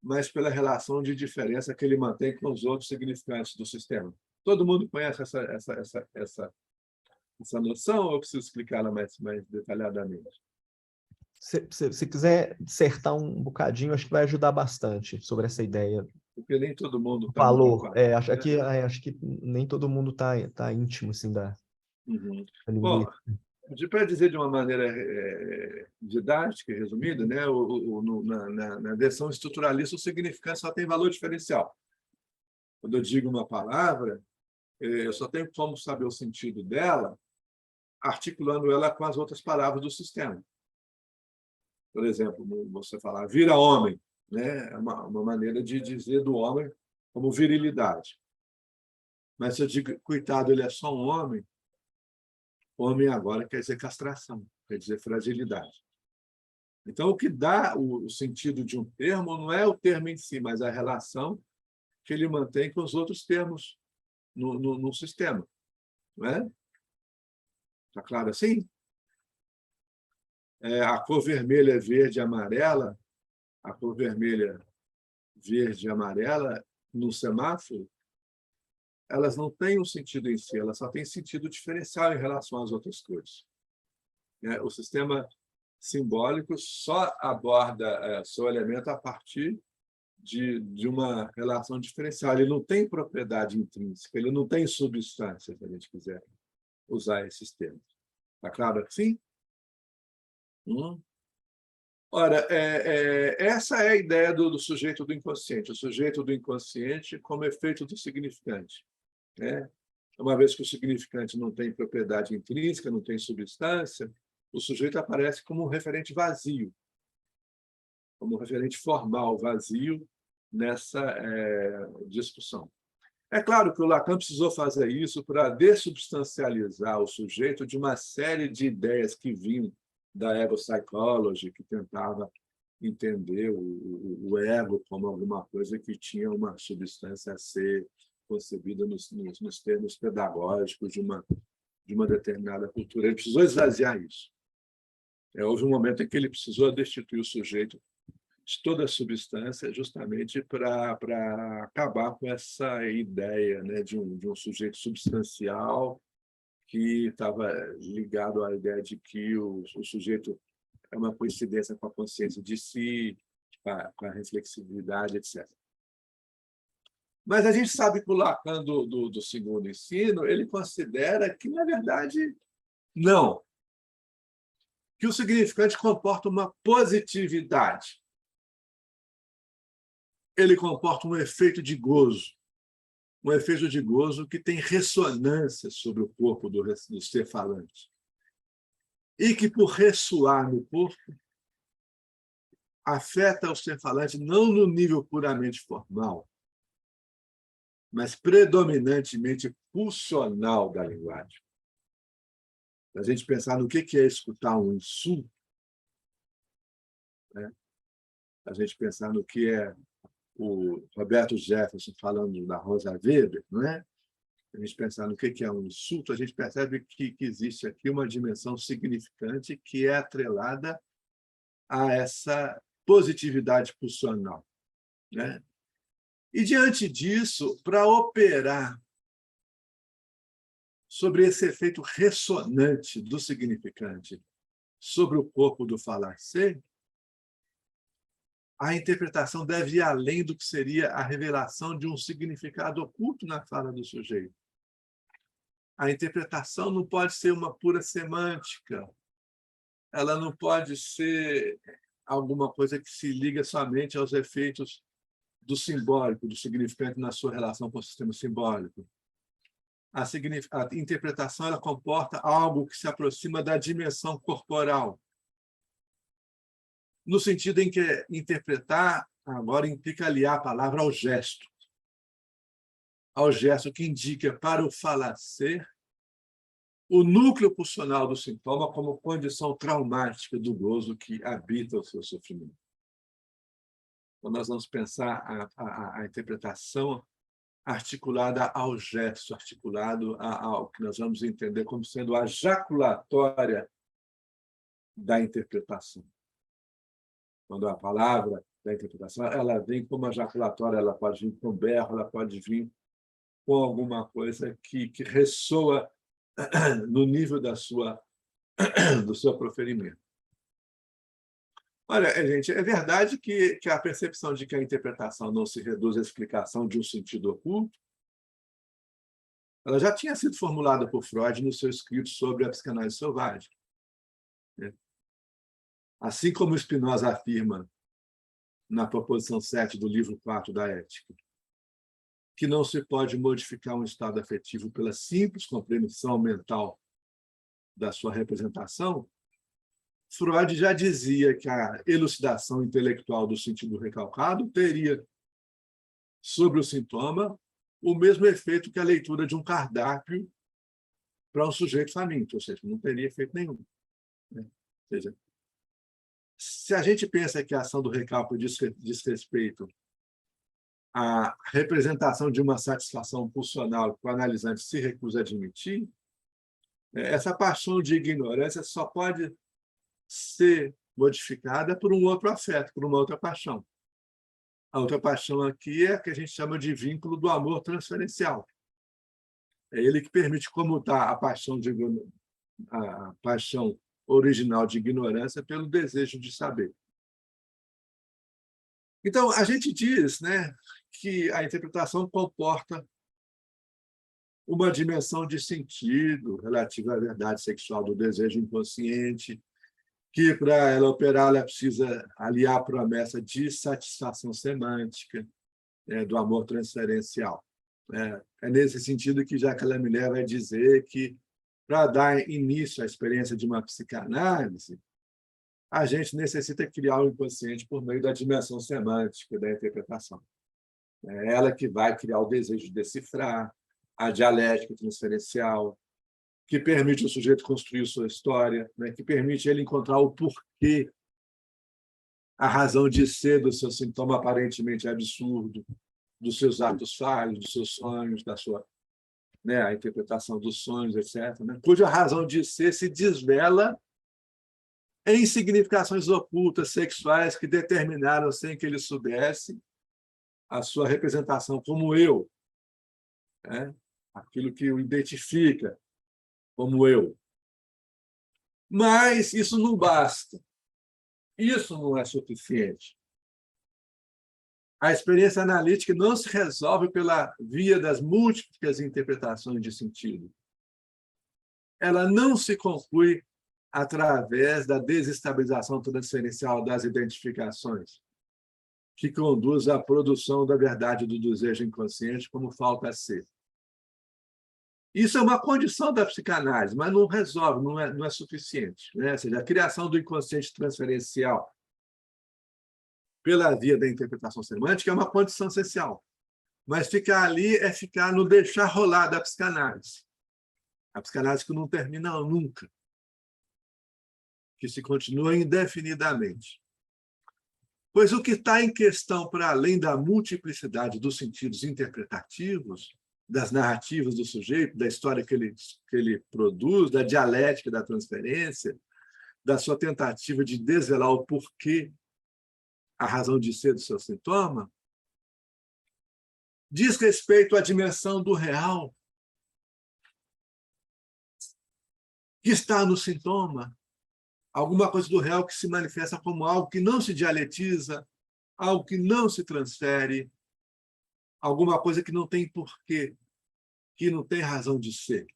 mas pela relação de diferença que ele mantém com os outros significantes do sistema. Todo mundo conhece essa noção ou eu preciso explicá-la mais detalhadamente? Se quiser dissertar um bocadinho, acho que vai ajudar bastante sobre essa ideia. Porque nem todo mundo O está muito valor, ocupado, né? acho que nem todo mundo tá íntimo assim, Uhum. da Bom, linguística. para dizer de uma maneira didática e resumida, né, na versão estruturalista, o significante só tem valor diferencial. Quando eu digo uma palavra, eu só tenho como saber o sentido dela articulando ela com as outras palavras do sistema. Por exemplo, você falar vira homem, né, é uma maneira de dizer do homem como virilidade. Mas se eu digo, coitado, ele é só um homem agora quer dizer castração, quer dizer fragilidade. Então, o que dá o sentido de um termo não é o termo em si, mas a relação que ele mantém com os outros termos no sistema. Não é? Está claro assim? A cor vermelha, verde e amarela, a cor vermelha, verde e amarela, no semáforo, elas não têm um sentido em si, elas só têm sentido diferencial em relação às outras cores. O sistema simbólico só aborda seu elemento a partir de uma relação diferencial. Ele não tem propriedade intrínseca, ele não tem substância, se a gente quiser usar esses termos. Está claro assim? Ora, essa é a ideia do sujeito do inconsciente, o sujeito do inconsciente como efeito do significante. Né? Uma vez que o significante não tem propriedade intrínseca, não tem substância, o sujeito aparece como um referente vazio, como um referente formal vazio nessa discussão. É claro que o Lacan precisou fazer isso para dessubstancializar o sujeito de uma série de ideias que vinham da ego psychology, que tentava entender o ego como alguma coisa que tinha uma substância a ser concebida nos termos pedagógicos de uma determinada cultura. Ele precisou esvaziar isso. Houve um momento em que ele precisou destituir o sujeito de toda a substância, justamente para acabar com essa ideia, né, de um sujeito substancial que estava ligado à ideia de que o sujeito é uma coincidência com a consciência de si, com a reflexividade, etc. Mas a gente sabe que o Lacan do segundo ensino, ele considera que, na verdade, não. Que o significante comporta uma positividade. Ele comporta um efeito de gozo. Um efeito de gozo que tem ressonância sobre o corpo do ser falante. E que, por ressoar no corpo, afeta o ser falante não no nível puramente formal, mas predominantemente pulsional da linguagem. Se a gente pensar no que é escutar um insulto, né? A gente pensar no que é o Roberto Jefferson falando da Rosa Weber, não é? A gente pensar no que é um insulto, a gente percebe que existe aqui uma dimensão significante que é atrelada a essa positividade pulsional, né? E, diante disso, para operar sobre esse efeito ressonante do significante sobre o corpo do falar-ser, a interpretação deve ir além do que seria a revelação de um significado oculto na fala do sujeito. A interpretação não pode ser uma pura semântica, ela não pode ser alguma coisa que se liga somente aos efeitos do simbólico, do significante na sua relação com o sistema simbólico. A interpretação ela comporta algo que se aproxima da dimensão corporal, no sentido em que interpretar agora implica aliar a palavra ao gesto que indica para o falar-ser o núcleo pulsional do sintoma como condição traumática do gozo que habita o seu sofrimento. Quando nós vamos pensar a interpretação articulada ao gesto, articulado ao que nós vamos entender como sendo a jaculatória da interpretação. Quando a palavra da interpretação ela vem como a jaculatória, ela pode vir com berro, ela pode vir com alguma coisa que ressoa no nível do seu proferimento. Olha, gente, é verdade que a percepção de que a interpretação não se reduz à explicação de um sentido oculto, ela já tinha sido formulada por Freud no seu escrito sobre a psicanálise selvagem. Assim como Spinoza afirma na proposição 7 do livro 4 da Ética, que não se pode modificar um estado afetivo pela simples compreensão mental da sua representação, Freud já dizia que a elucidação intelectual do sentido recalcado teria sobre o sintoma o mesmo efeito que a leitura de um cardápio para um sujeito faminto, ou seja, não teria efeito nenhum. Ou seja, se a gente pensa que a ação do recálculo diz respeito à representação de uma satisfação pulsional que o analisante se recusa a admitir, essa paixão de ignorância só pode ser modificada por um outro afeto, por uma outra paixão. A outra paixão aqui é a que a gente chama de vínculo do amor transferencial. É ele que permite comutar a paixão original de ignorância pelo desejo de saber. Então, a gente diz, né, que a interpretação comporta uma dimensão de sentido relativa à verdade sexual do desejo inconsciente, que, para ela operar, ela precisa aliar a promessa de satisfação semântica, do amor transferencial. É nesse sentido que Jacques Lamillet vai dizer que, para dar início à experiência de uma psicanálise, a gente necessita criar o inconsciente por meio da dimensão semântica da interpretação. É ela que vai criar o desejo de decifrar, a dialética transferencial, que permite o sujeito construir sua história, né? Que permite ele encontrar o porquê, a razão de ser do seu sintoma aparentemente absurdo, dos seus atos falhos, dos seus sonhos, da sua, né, a interpretação dos sonhos, etc., né? Cuja razão de ser se desvela em significações ocultas sexuais que determinaram, sem que ele soubesse, a sua representação como eu, né? Aquilo que o identifica como eu. Mas isso não basta. Isso não é suficiente. A experiência analítica não se resolve pela via das múltiplas interpretações de sentido. Ela não se conclui através da desestabilização transferencial das identificações, que conduz à produção da verdade do desejo inconsciente como falta a ser. Isso é uma condição da psicanálise, mas não resolve, não é suficiente, né? Ou seja, a criação do inconsciente transferencial pela via da interpretação semântica é uma condição essencial. Mas ficar ali é ficar no deixar rolar da psicanálise. A psicanálise que não termina nunca, que se continua indefinidamente. Pois o que está em questão, para além da multiplicidade dos sentidos interpretativos, das narrativas do sujeito, da história que ele produz, da dialética da transferência, da sua tentativa de desvelar o porquê, a razão de ser do seu sintoma, diz respeito à dimensão do real que está no sintoma, alguma coisa do real que se manifesta como algo que não se dialetiza, algo que não se transfere, alguma coisa que não tem porquê, que não tem razão de ser.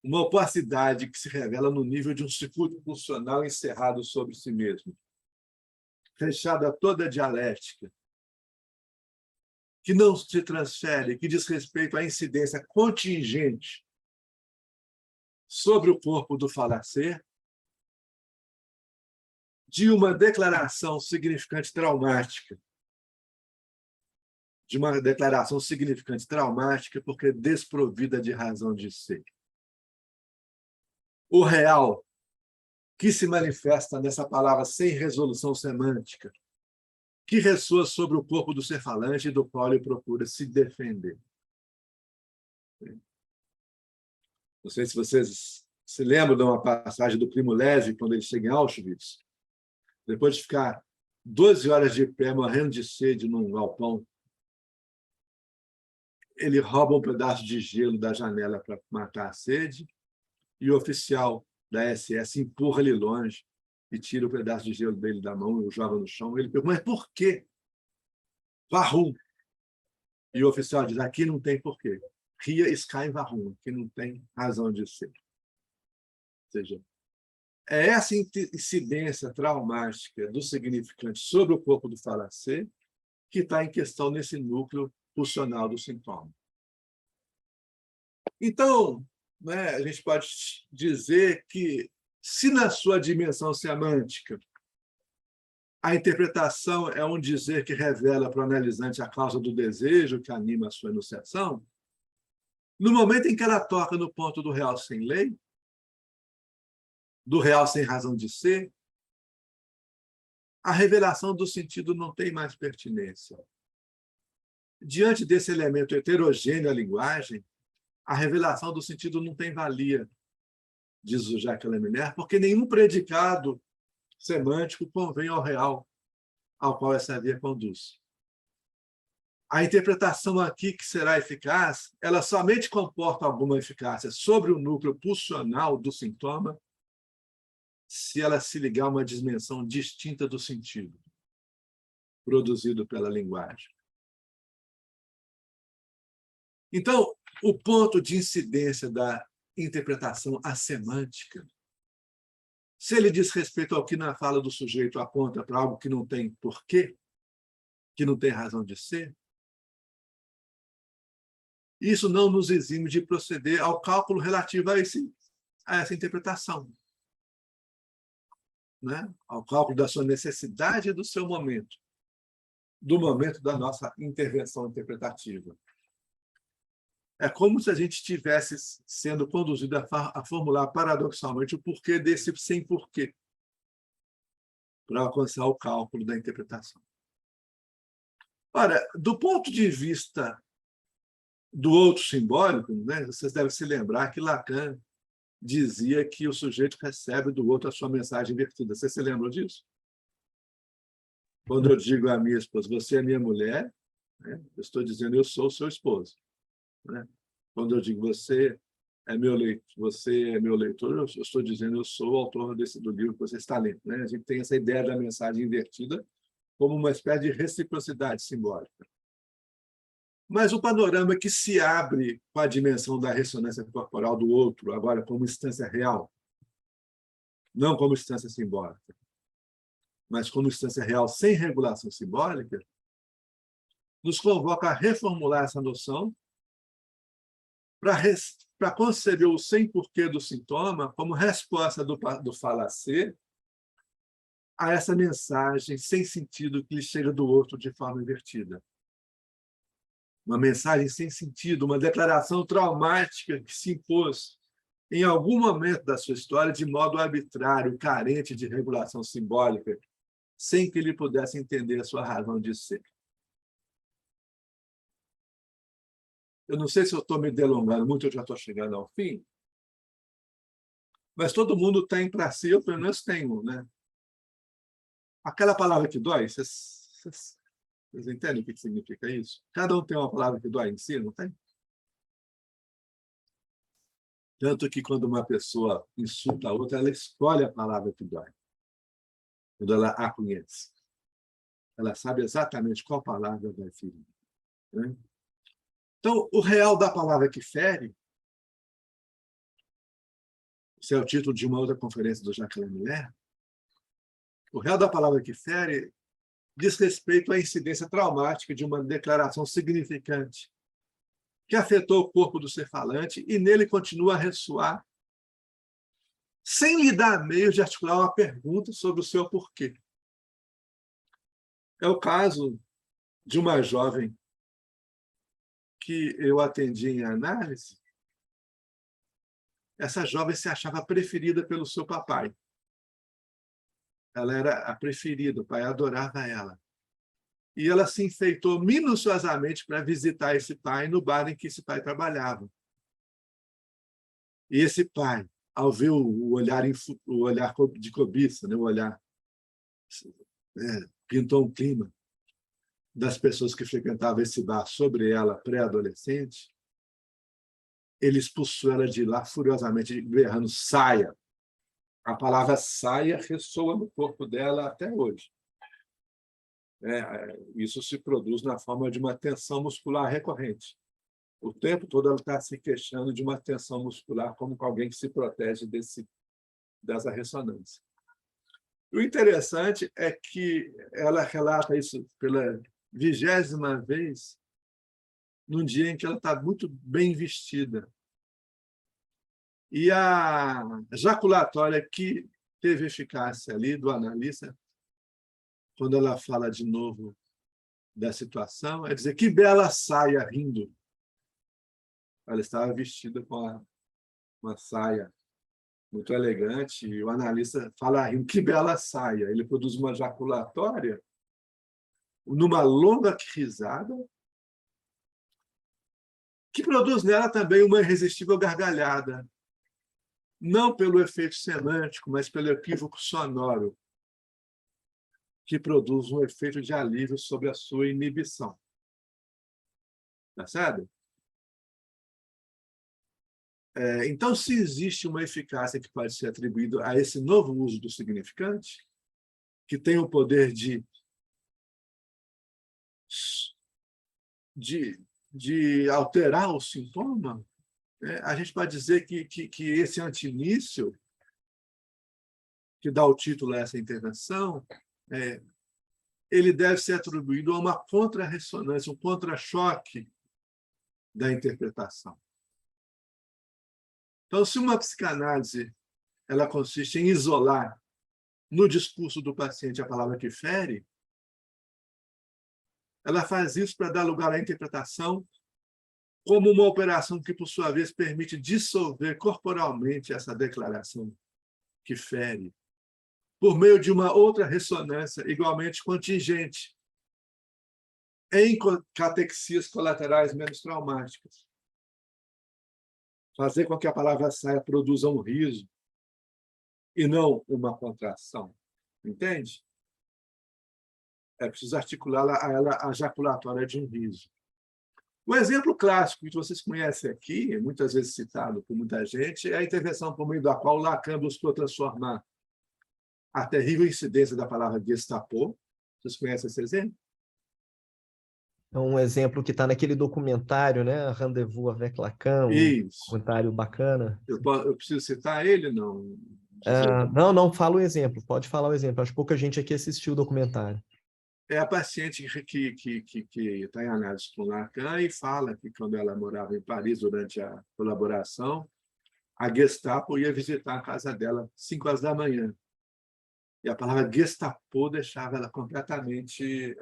Uma opacidade que se revela no nível de um circuito pulsional encerrado sobre si mesmo, fechado a toda a dialética, que não se transfere, que diz respeito à incidência contingente sobre o corpo do falar-ser, de uma declaração significante traumática, porque desprovida de razão de ser. O real, que se manifesta nessa palavra sem resolução semântica, que ressoa sobre o corpo do ser falante e do qual ele procura se defender. Não sei se vocês se lembram de uma passagem do Primo Levi, quando ele chega em Auschwitz, depois de ficar 12 horas de pé, morrendo de sede num galpão, ele rouba um pedaço de gelo da janela para matar a sede, e o oficial da SS empurra ele longe e tira o pedaço de gelo dele da mão e o joga no chão. Ele pergunta, mas por quê? Warum? E o oficial diz, aqui não tem porquê. Hier ist kein Warum, aqui não tem razão de ser. Ou seja, é essa incidência traumática do significante sobre o corpo do falacê que está em questão nesse núcleo pulsional do sintoma. Então, né, a gente pode dizer que, se na sua dimensão semântica a interpretação é um dizer que revela para o analisante a causa do desejo que anima a sua enunciação, no momento em que ela toca no ponto do real sem lei, do real sem razão de ser, a revelação do sentido não tem mais pertinência. Diante desse elemento heterogêneo à linguagem, a revelação do sentido não tem valia, diz o Jacques Lemaitre, porque nenhum predicado semântico convém ao real ao qual essa via conduz. A interpretação aqui que será eficaz, ela somente comporta alguma eficácia sobre o núcleo pulsional do sintoma se ela se ligar a uma dimensão distinta do sentido produzido pela linguagem. Então, o ponto de incidência da interpretação assemântica, se ele diz respeito ao que na fala do sujeito aponta para algo que não tem porquê, que não tem razão de ser, isso não nos exime de proceder ao cálculo relativo a essa interpretação, né? Ao cálculo da sua necessidade e do seu momento, do momento da nossa intervenção interpretativa. É como se a gente estivesse sendo conduzido a formular paradoxalmente o porquê desse sem porquê, para alcançar o cálculo da interpretação. Ora, do ponto de vista do outro simbólico, né, vocês devem se lembrar que Lacan dizia que o sujeito recebe do outro a sua mensagem invertida. Vocês se lembram disso? Quando eu digo à minha esposa, você é minha mulher, né, eu estou dizendo, eu sou seu esposo. Né? Quando eu digo você é meu leitor, eu estou dizendo eu sou o autor do livro que você está lendo. Né? A gente tem essa ideia da mensagem invertida como uma espécie de reciprocidade simbólica. Mas o panorama que se abre com a dimensão da ressonância corporal do outro, agora como instância real, não como instância simbólica, mas como instância real sem regulação simbólica, nos convoca a reformular essa noção para conceber o sem porquê do sintoma como resposta do falacê a essa mensagem sem sentido que lhe chega do outro de forma invertida. Uma mensagem sem sentido, uma declaração traumática que se impôs em algum momento da sua história de modo arbitrário, carente de regulação simbólica, sem que ele pudesse entender a sua razão de ser. Eu não sei se eu estou me delongando muito, eu já estou chegando ao fim, mas todo mundo tem para si, eu pelo menos tenho, né? Aquela palavra que dói, vocês entendem o que significa isso? Cada um tem uma palavra que dói em si, não tem? Tanto que quando uma pessoa insulta a outra, ela escolhe a palavra que dói, quando ela a conhece. Ela sabe exatamente qual palavra vai ferir. Né? Então, o real da palavra que fere, esse é o título de uma outra conferência do Jacques Lemaitre, o real da palavra que fere diz respeito à incidência traumática de uma declaração significante que afetou o corpo do ser falante e nele continua a ressoar, sem lhe dar meios de articular uma pergunta sobre o seu porquê. É o caso de uma jovem que eu atendi em análise. Essa jovem se achava preferida pelo seu papai. Ela era a preferida, o pai adorava ela. E ela se enfeitou minuciosamente para visitar esse pai no bar em que esse pai trabalhava. E esse pai, ao ver o olhar de cobiça, né, o olhar, pintou um clima das pessoas que frequentavam esse bar sobre ela, pré-adolescente, ele expulsou ela de lá furiosamente, berrando: saia. A palavra saia ressoa no corpo dela até hoje. Isso se produz na forma de uma tensão muscular recorrente. O tempo todo ela está se queixando de uma tensão muscular, como alguém que se protege dessa ressonância. O interessante é que ela relata isso pela 20ª vez, num dia em que ela está muito bem vestida. E a jaculatória que teve eficácia ali do analista, quando ela fala de novo da situação, é dizer: que bela saia, rindo. Ela estava vestida com uma saia muito elegante, e o analista fala rindo: que bela saia. Ele produz uma jaculatória numa longa risada, que produz nela também uma irresistível gargalhada, não pelo efeito semântico, mas pelo equívoco sonoro, que produz um efeito de alívio sobre a sua inibição. Percebe? Então, se existe uma eficácia que pode ser atribuída a esse novo uso do significante, que tem o poder de alterar o sintoma, a gente pode dizer que esse antinício, que dá o título a essa intervenção, ele deve ser atribuído a uma contra-ressonância, um contra-choque da interpretação. Então, se uma psicanálise ela consiste em isolar no discurso do paciente a palavra que fere, ela faz isso para dar lugar à interpretação como uma operação que, por sua vez, permite dissolver corporalmente essa declaração que fere, por meio de uma outra ressonância igualmente contingente, em catexias colaterais menos traumáticas. Fazer com que a palavra saia produza um riso e não uma contração. Entende? É preciso articular a ela a jaculatória de um riso. O exemplo clássico que vocês conhecem aqui, muitas vezes citado por muita gente, é a intervenção por meio da qual Lacan buscou transformar a terrível incidência da palavra Gestapo. Vocês conhecem esse exemplo? É um exemplo que está naquele documentário, né? Rendezvous avec Lacan, um documentário bacana. Eu preciso citar ele, não? Não, fala o exemplo. Pode falar o exemplo. Acho que pouca gente aqui assistiu o documentário. É a paciente que está em análise com Lacan e fala que, quando ela morava em Paris durante a colaboração, a Gestapo ia visitar a casa dela às 5 horas da manhã. E a palavra Gestapo deixava ela completamente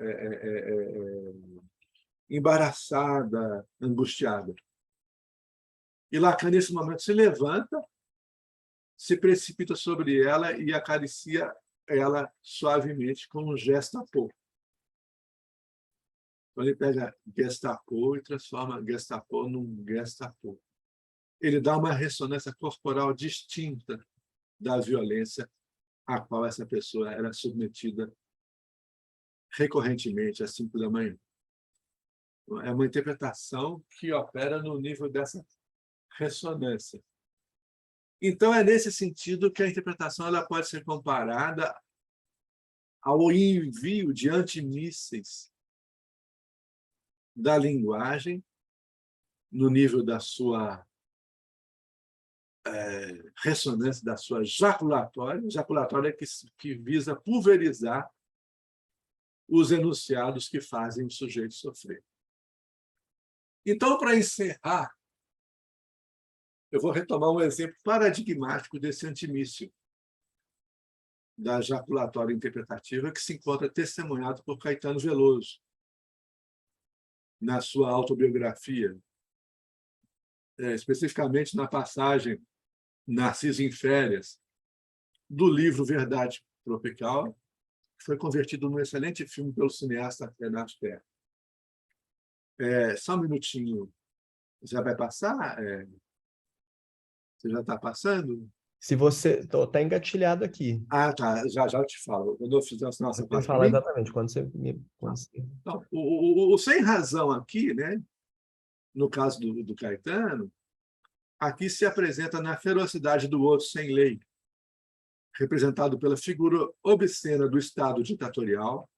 embaraçada, angustiada. E Lacan, nesse momento, se levanta, se precipita sobre ela e acaricia ela suavemente com um Gestapo. Então, ele pega Gestapo e transforma Gestapo num Gestapo. Ele dá uma ressonância corporal distinta da violência a qual essa pessoa era submetida recorrentemente às 5 da manhã. É uma interpretação que opera no nível dessa ressonância. Então, é nesse sentido que a interpretação ela pode ser comparada ao envio de antimísseis da linguagem no nível da sua ressonância, da sua jaculatória que visa pulverizar os enunciados que fazem o sujeito sofrer. Então, para encerrar, eu vou retomar um exemplo paradigmático desse antimício da jaculatória interpretativa, que se encontra testemunhado por Caetano Veloso na sua autobiografia, especificamente na passagem Narciso em Férias, do livro Verdade Tropical, que foi convertido num excelente filme pelo cineasta Renato Terra. Só um minutinho. Já vai passar? Você já está passando? Se você... Está engatilhado aqui. Ah, tá. Já eu te falo. Quando eu fizer a nossa Você tem que parte para falar mim. exatamente quando você... Quando você... Então, o sem razão aqui, né? No caso do Caetano, aqui se apresenta na ferocidade do outro sem lei, representado pela figura obscena do Estado ditatorial,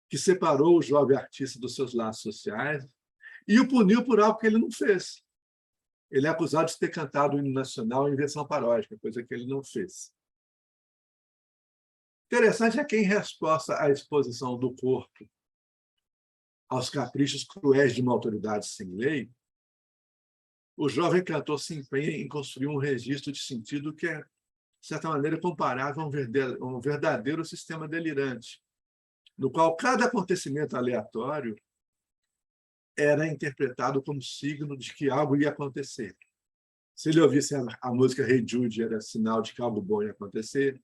que separou o jovem artista dos seus laços sociais e o puniu por algo que ele não fez. Ele é acusado de ter cantado o hino nacional em versão paródica, coisa que ele não fez. Interessante é que, em resposta à exposição do corpo aos caprichos cruéis de uma autoridade sem lei, o jovem cantor se empenha em construir um registro de sentido que é, de certa maneira, comparável a um verdadeiro sistema delirante, no qual cada acontecimento aleatório era interpretado como signo de que algo ia acontecer. Se ele ouvisse a música Hey Jude, era sinal de que algo bom ia acontecer.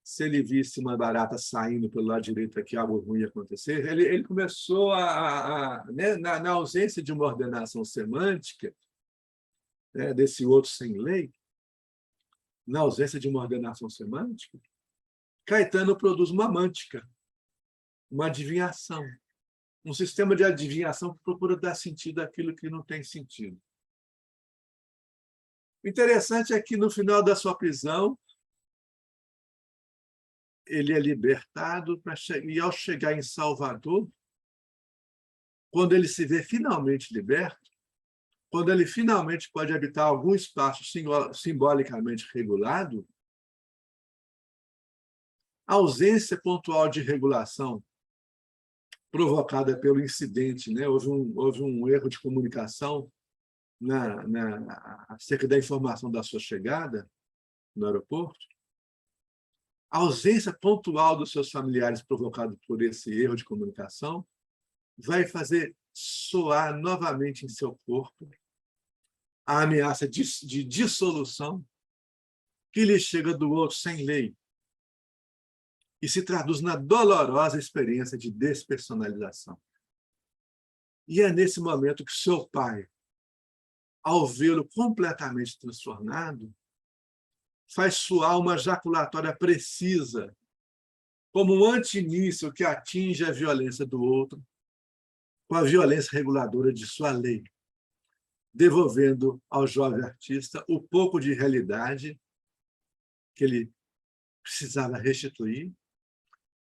Se ele visse uma barata saindo pelo lado direito, que algo ruim ia acontecer. Ele começou né, na ausência de uma ordenação semântica, né, desse outro sem lei, na ausência de uma ordenação semântica, Caetano produz uma mântica, uma adivinhação, um sistema de adivinhação que procura dar sentido àquilo que não tem sentido. O interessante é que, no final da sua prisão, ele é libertado e, ao chegar em Salvador, quando ele se vê finalmente liberto, quando ele finalmente pode habitar algum espaço simbolicamente regulado, a ausência pontual de regulação provocada pelo incidente, né? Houve um erro de comunicação acerca da informação da sua chegada no aeroporto, a ausência pontual dos seus familiares provocada por esse erro de comunicação vai fazer soar novamente em seu corpo a ameaça de dissolução que lhe chega do outro sem lei e se traduz na dolorosa experiência de despersonalização. E é nesse momento que seu pai, ao vê-lo completamente transtornado, faz soar uma jaculatória precisa, como um antimíssil que atinge a violência do outro com a violência reguladora de sua lei, devolvendo ao jovem artista o pouco de realidade que ele precisava restituir,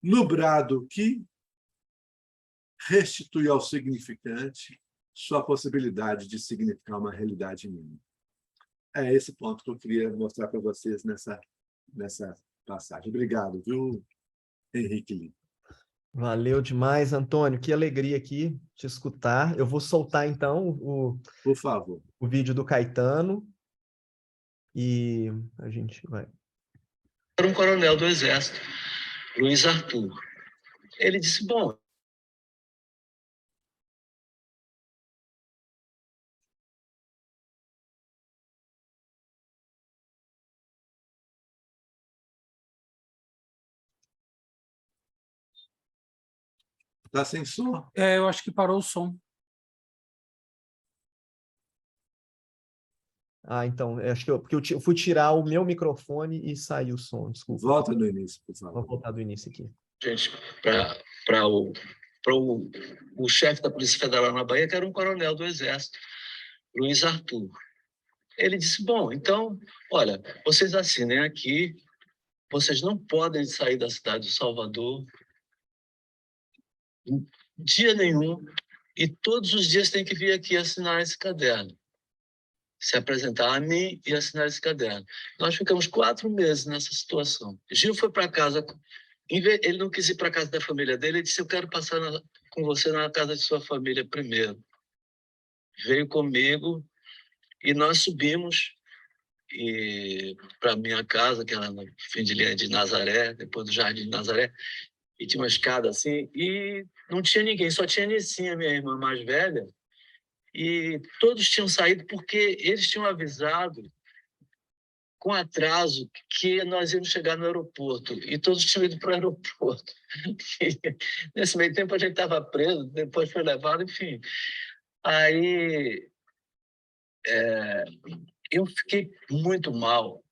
no brado que restitui ao significante sua possibilidade de significar uma realidade mínima. É esse ponto que eu queria mostrar para vocês nessa passagem. Obrigado, viu, Henrique Lima? Valeu demais, Antônio. Que alegria aqui te escutar. Eu vou soltar, então, Por favor. o vídeo do Caetano e a gente vai. Era um coronel do Exército, Luiz Arthur. Ele disse, bom, Está sem som? Eu acho que parou o som. Ah, então, acho que porque eu fui tirar o meu microfone e saiu o som, desculpa. Volta no início, por favor. Vou voltar do início aqui. gente, para o chefe da Polícia Federal na Bahia, que era um coronel do Exército, Luiz Arthur. Ele disse, bom, então, olha, vocês assinem aqui, vocês não podem sair da cidade de Salvador dia nenhum, e todos os dias tem que vir aqui assinar esse caderno, se apresentar a mim e assinar esse caderno. Nós ficamos 4 meses nessa situação. Gil foi para casa, ele não quis ir para a casa da família dele, ele disse, eu quero passar com você na casa de sua família primeiro. Veio comigo e nós subimos para minha casa, que era no fim de linha de Nazaré, depois do Jardim de Nazaré, e tinha uma escada assim, e não tinha ninguém, só tinha Nicinha, minha irmã mais velha, e todos tinham saído porque eles tinham avisado com atraso que nós íamos chegar no aeroporto, e todos tinham ido para o aeroporto. E, nesse meio tempo a gente estava preso, depois foi levado, enfim. Aí eu fiquei muito mal.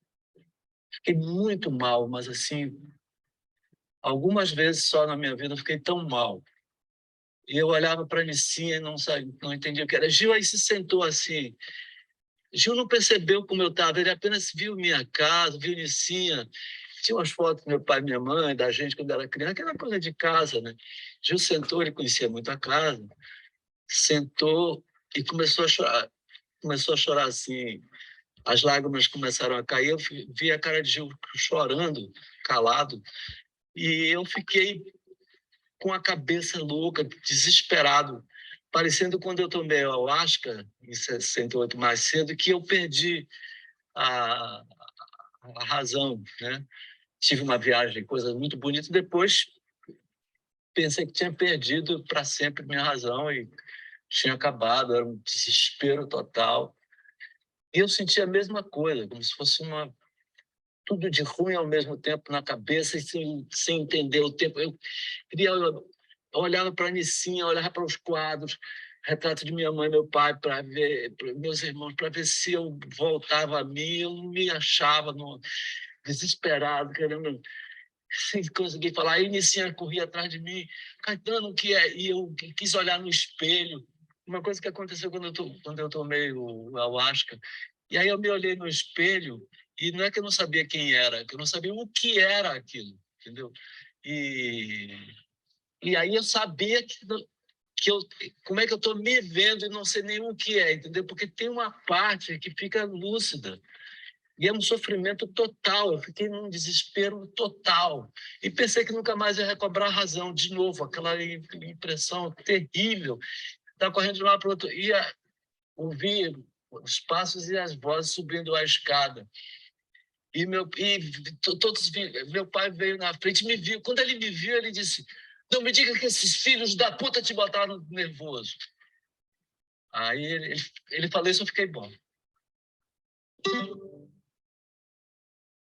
Fiquei muito mal, mas assim, algumas vezes só na minha vida eu fiquei tão mal. E eu olhava para a Nicinha e não entendia o que era. Gil aí se sentou assim. Gil não percebeu como eu estava, ele apenas viu minha casa, viu Nicinha. Tinha umas fotos do meu pai e minha mãe, da gente quando era criança, aquela coisa de casa, né? Gil sentou, ele conhecia muito a casa, sentou e começou a chorar. Começou a chorar assim, as lágrimas começaram a cair, eu vi a cara de Gil chorando, calado, e eu fiquei com a cabeça louca, desesperado, parecendo quando eu tomei a ayahuasca, em 68 mais cedo, que eu perdi a, a razão, né? Tive uma viagem, coisa muito bonita, depois pensei que tinha perdido para sempre minha razão e tinha acabado, era um desespero total. E eu senti a mesma coisa, como se fosse tudo de ruim ao mesmo tempo na cabeça, e sem entender o tempo. Eu olhava para a Nicinha, olhava para os quadros, retrato de minha mãe e meu pai, para ver, meus irmãos, para ver se eu voltava a mim. Eu não me achava desesperado, querendo, sem conseguir falar. Aí Nicinha corria atrás de mim, Caetano, o que é? E eu quis olhar no espelho. Uma coisa que aconteceu quando eu tomei o ayahuasca. E aí eu me olhei no espelho e não é que eu não sabia quem era, que eu não sabia o que era aquilo, entendeu? E aí eu sabia como é que eu estou me vendo e não sei nem o que é, entendeu? Porque tem uma parte que fica lúcida e é um sofrimento total. Eu fiquei num desespero total e pensei que nunca mais ia recobrar a razão de novo, aquela impressão terrível, tá correndo de um lado para o outro, ia ouvir os passos e as vozes subindo a escada. Meu pai veio na frente e me viu. Quando ele me viu, ele disse: não me diga que esses filhos da puta te botaram nervoso. Aí ele falou isso, eu fiquei bom.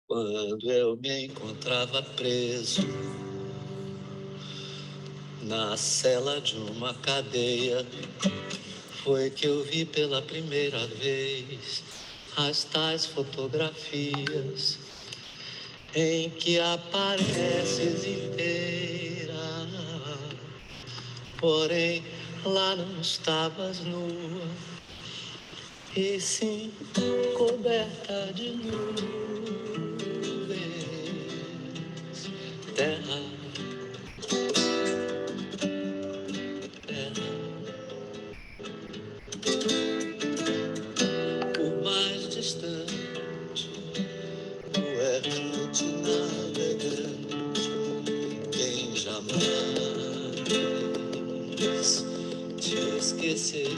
Quando eu me encontrava preso na cela de uma cadeia, foi que eu vi pela primeira vez as tais fotografias em que apareces inteira, porém lá não estavas nua, e sim coberta de nuvens. Terra, terra, o mais distante, o errante navegante, quem jamais te esquecer.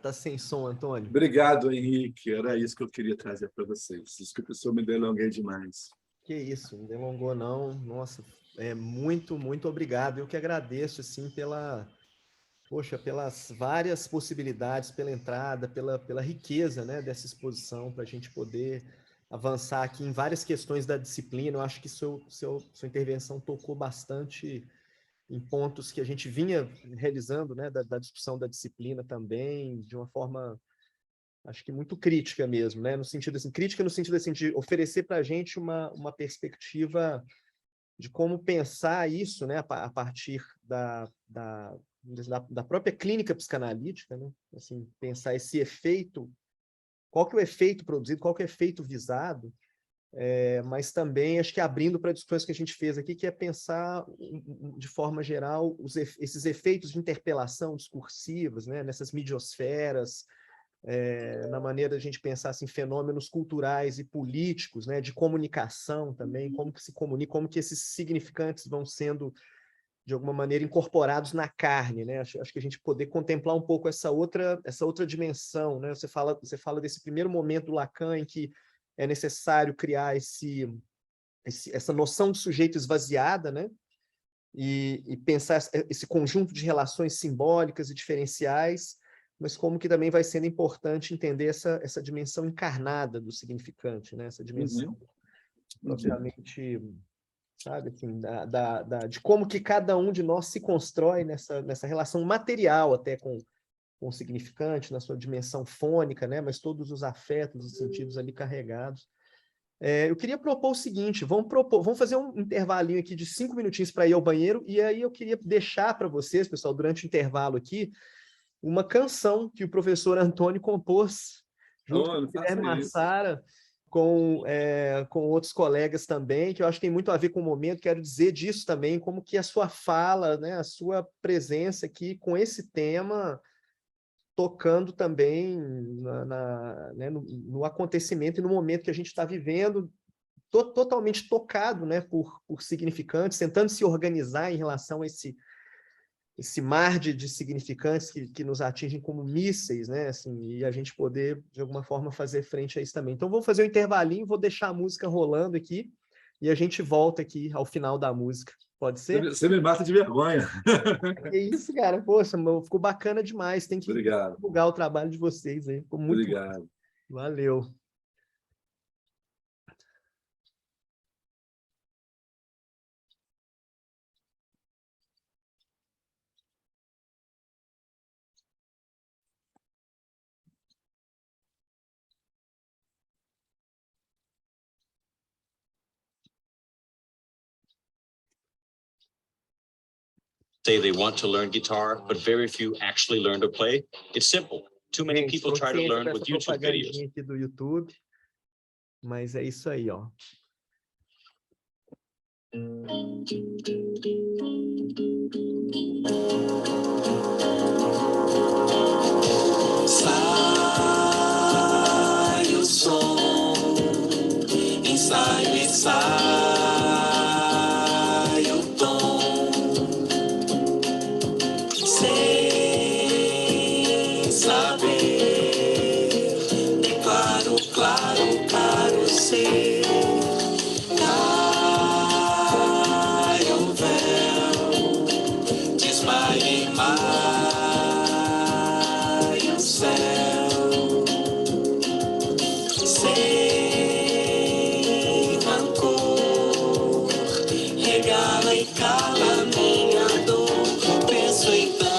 Tá sem som, Antônio. Obrigado, Henrique. Era isso que eu queria trazer para vocês. Desculpa se eu me delonguei demais. Que isso, não delongou não. Nossa, muito, muito obrigado. Eu que agradeço, assim, pelas várias possibilidades, pela entrada, pela riqueza, né, dessa exposição, para a gente poder avançar aqui em várias questões da disciplina. Eu acho que sua intervenção tocou bastante em pontos que a gente vinha realizando, né, da discussão da disciplina também, de uma forma, acho que muito crítica mesmo, né, no sentido assim, crítica no sentido assim, de oferecer para a gente uma perspectiva de como pensar isso, né, a partir da própria clínica psicanalítica, né, assim, pensar esse efeito, qual que é o efeito produzido, qual que é o efeito visado, mas também acho que abrindo para discussões que a gente fez aqui, que é pensar de forma geral esses efeitos de interpelação discursivas, né, nessas midiosferas, na maneira de a gente pensar assim, fenômenos culturais e políticos, né, de comunicação também, como que se comunica, como que esses significantes vão sendo, de alguma maneira, incorporados na carne, né? Acho que a gente poder contemplar um pouco essa outra dimensão, né? Você fala desse primeiro momento do Lacan em que é necessário criar essa noção de sujeito esvaziada, né? E pensar esse conjunto de relações simbólicas e diferenciais, mas como que também vai sendo importante entender essa dimensão encarnada do significante, né? Essa dimensão propriamente sabe? Assim, de como que cada um de nós se constrói nessa relação material até com o significante, na sua dimensão fônica, né? Mas todos os afetos, os sentidos ali carregados. Eu queria propor o seguinte, vamos fazer um intervalinho aqui de 5 minutinhos para ir ao banheiro, e aí eu queria deixar para vocês, pessoal, durante o intervalo aqui, uma canção que o professor Antônio compôs, junto com o Guilherme Massara, com outros colegas também, que eu acho que tem muito a ver com o momento. Quero dizer disso também, como que a sua fala, né, a sua presença aqui com esse tema, tocando também né, no acontecimento e no momento que a gente está vivendo, totalmente tocado, né, por significantes, tentando se organizar em relação a esse mar de significantes que nos atingem como mísseis, né, assim, e a gente poder, de alguma forma, fazer frente a isso também. Então, vou fazer um intervalinho, vou deixar a música rolando aqui, e a gente volta aqui ao final da música. Pode ser? Você me mata de vergonha. É isso, cara. Poxa, ficou bacana demais. Tem que Obrigado. divulgar o trabalho de vocês aí. Ficou muito Obrigado. bom. Valeu. Say they want to learn guitar, but very few actually learn to play. It's simple. Too many people try to learn with YouTube videos. Aqui do YouTube, mas é isso aí, ó. Sai o som, ensaio e sai o tom, sem saber, é claro, claro, claro ser. Cai o véu, desmaia em mar e o céu, sem rancor, regala e cala minha dor. Penso então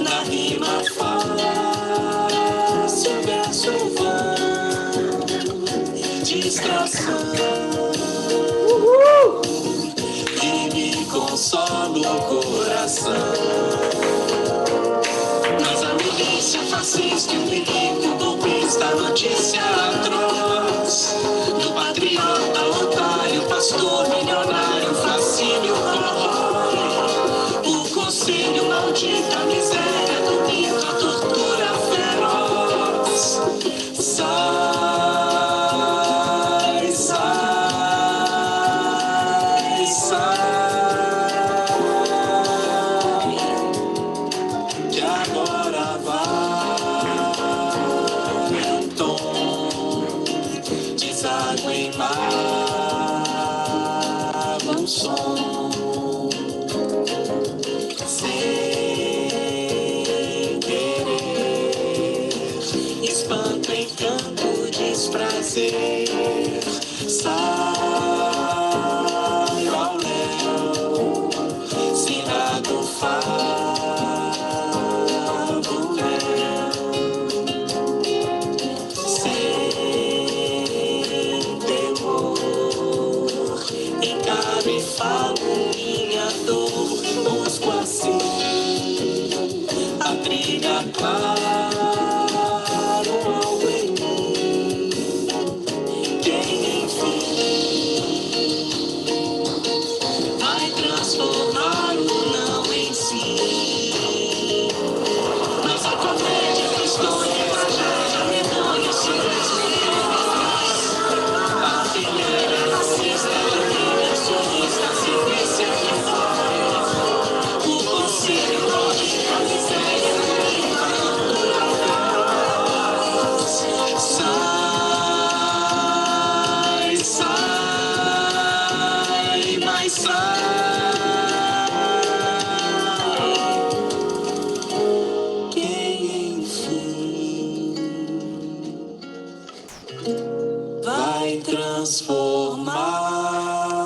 na rima fácil, verso vão, distração, e me consola o coração. Mas a milícia fascista, o perigo, o golpista, a notícia atroz, do patriota, otário, pastor, milionário, fascínio, corrói o conselho, maldita miséria, do mito, a tortura feroz. Sai, sai, sai, que agora vai um tom, deságua em mar, um som, sem querer, espanto, encanto, desprazer. Sai ao léu, sinado favo léu, sem temor, encaro e falo minha dor. Busco assim a brilha claro algo em mim, quem enfim vai transformar o não em si. Nossa comédia, história, tragédia, memória, a fileira racista, família, sorrista, sequência que foi o conselho, lógica, miséria, sai, sai, mas sai. Quem enfim vai transformar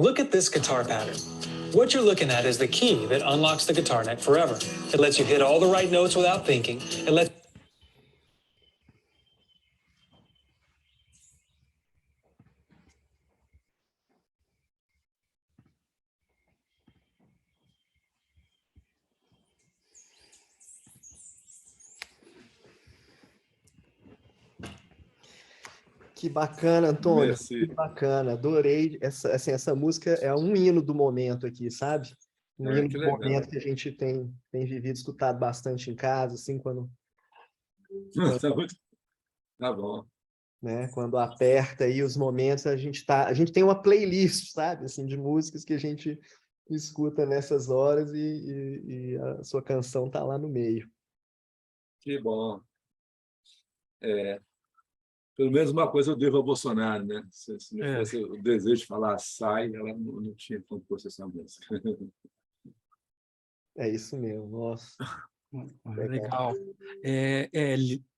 Look at this guitar pattern. What you're looking at is the key that unlocks the guitar neck forever. It lets you hit all the right notes without thinking. It lets Que bacana, Antônio. Merci. Que bacana. Adorei. Essa música é um hino do momento aqui, sabe? Um hino Que do legal. momento que a gente tem vivido, escutado bastante em casa, assim, Tá bom. né, quando aperta aí os momentos, a gente tem uma playlist, sabe? Assim, de músicas que a gente escuta nessas horas e a sua canção tá lá no meio. Que bom. Pelo menos uma coisa eu devo ao Bolsonaro, né? Se não fosse o desejo de falar sai, ela não tinha como pôr essa música. É isso mesmo, nossa. Legal.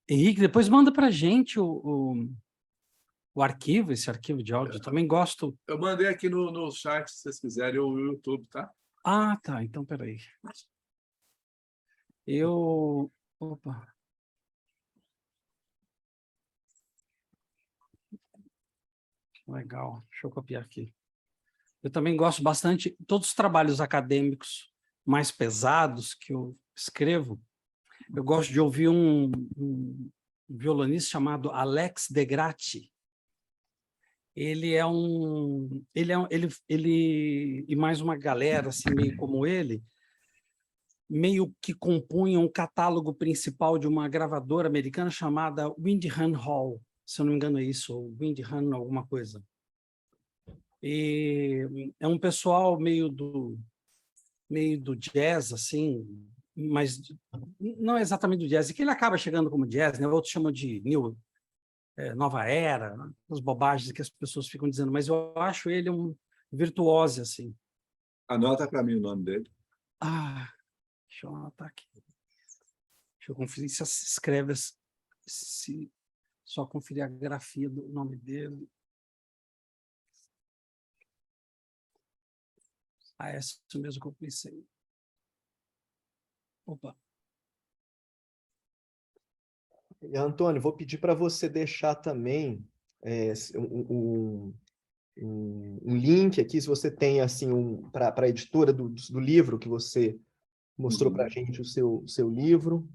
Henrique, depois manda para a gente o arquivo, esse arquivo de áudio. Eu também gosto. Eu mandei aqui no chat, se vocês quiserem, o YouTube, tá? Ah, tá. Então, peraí. Opa. Legal. Deixa eu copiar aqui. Eu também gosto bastante, todos os trabalhos acadêmicos mais pesados que eu escrevo, eu gosto de ouvir um violonista chamado Alex de Grati. Ele e mais uma galera assim meio como ele, meio que compunham um catálogo principal de uma gravadora americana chamada Windham Hall, se eu não me engano é isso, ou Windham alguma coisa. E é um pessoal meio do jazz, assim, mas não exatamente do jazz, que ele acaba chegando como jazz, né? Outros chamam de nova era, né? As bobagens que as pessoas ficam dizendo, mas eu acho ele um virtuose, assim. Anota para mim o nome dele. Deixa eu anotar aqui. Deixa eu conferir se se escreve, se só conferir a grafia do nome dele. É isso mesmo que eu pensei. Opa. E, Antônio, vou pedir para você deixar também um link aqui, se você tem assim para a editora do livro que você mostrou para a gente, o seu livro.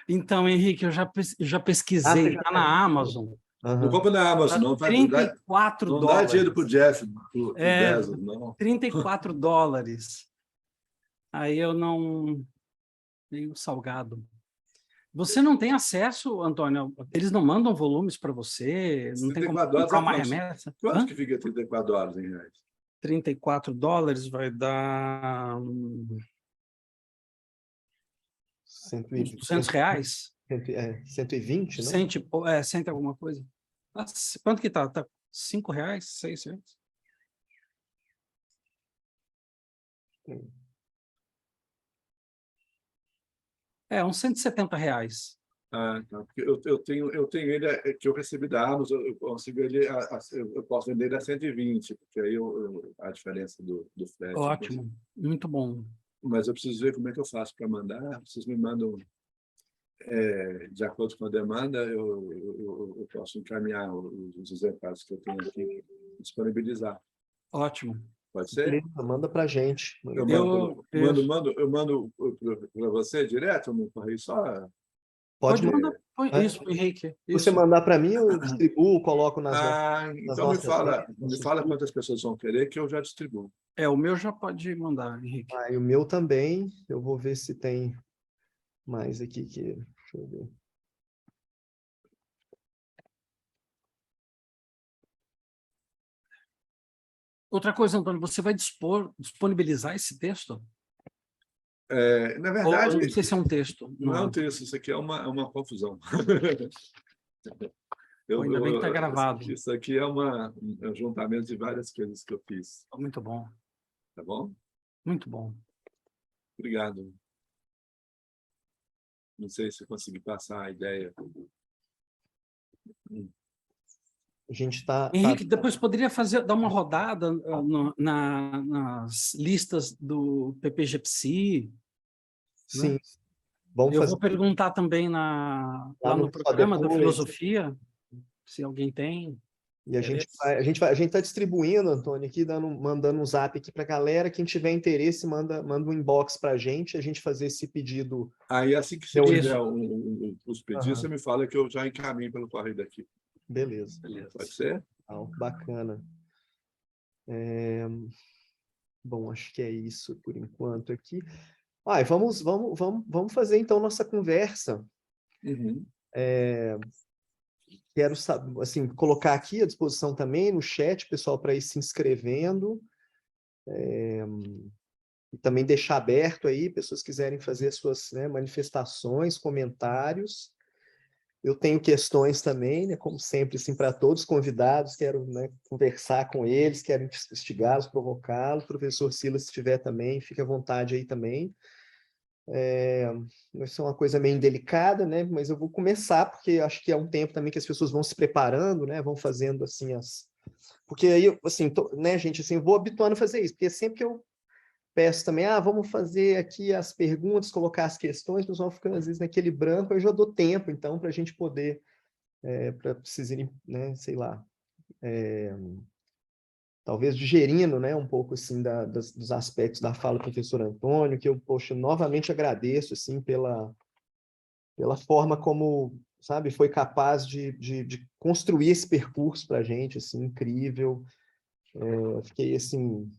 Então, Henrique, eu já pesquisei, está na Amazon. Não compra na Amazon, não. $34. Não dá dinheiro para o Jeff, pro Bezos, não. $34. Aí eu não... meio salgado. Você não tem acesso, Antônio? Eles não mandam volumes para você? Não tem como comprar uma remessa? Quanto que fica $34 em reais? $34 vai dar... R$200? 120, não? Cento alguma coisa. Quanto que tá? Tá R$5? R$6? Uns R$170. Tá. Porque eu tenho ele que eu recebi da Amazon, eu consigo ele, eu posso vender ele a 120, porque aí a diferença do frete. Ótimo, muito bom. Mas eu preciso ver como é que eu faço para mandar. Vocês me mandam de acordo com a demanda, eu posso encaminhar os exemplares que eu tenho aqui, disponibilizar. Ótimo. Pode ser? Manda para a gente. Eu mando para você direto no correio só? Pode mandar. Isso, Henrique. Você mandar para mim, eu distribuo, coloco nas então me fala quantas pessoas vão querer que eu já distribuo. O meu já pode mandar, Henrique. E o meu também. Eu vou ver se tem mais aqui que... Deixa eu ver. Outra coisa, Antônio, você vai disponibilizar esse texto? Na verdade... Ou não sei se é um texto. Não é um texto, isso aqui é uma confusão. Ainda bem que está gravado. Isso aqui é um juntamento de várias coisas que eu fiz. Muito bom. Tá bom? Muito bom. Obrigado. Não sei se eu consegui passar a ideia. A gente está... Henrique, depois poderia dar uma rodada nas listas do PPG-Psi, Sim, né? vamos Eu fazer vou perguntar também lá no Só programa da depois. filosofia, se alguém tem. E a gente está distribuindo, Antônio, aqui, mandando um zap aqui para a galera. Quem tiver interesse, manda um inbox para a gente fazer esse pedido. Aí, assim que você Eu- tiver os pedidos, Aham. você me fala que eu já encaminho pelo correio daqui. Beleza. Pode ser? Bacana. Bom, acho que é isso por enquanto aqui. E vamos fazer então nossa conversa. Uhum. Quero assim, colocar aqui à disposição também no chat, pessoal, para ir se inscrevendo. E também deixar aberto aí, pessoas quiserem fazer as suas, né, manifestações, comentários. Eu tenho questões também, né, como sempre, assim, para todos os convidados, quero, né, conversar com eles, quero instigá-los, provocá-los. Professor Silas, se tiver também, fique à vontade aí também. Vai ser uma coisa meio indelicada, né, mas eu vou começar, porque acho que é um tempo também que as pessoas vão se preparando, né, vão fazendo, assim, porque aí, assim, né, gente, assim, eu vou habituando a fazer isso, porque sempre que eu peço também, vamos fazer aqui as perguntas, colocar as questões, o pessoal fica às vezes naquele branco, eu já dou tempo, então, para a gente poder, para vocês irem, né, sei lá, talvez digerindo, né, um pouco, assim, dos aspectos da fala do professor Antônio, que eu, poxa, novamente agradeço, assim, pela forma como, sabe, foi capaz de construir esse percurso para a gente, assim, incrível. Fiquei, assim,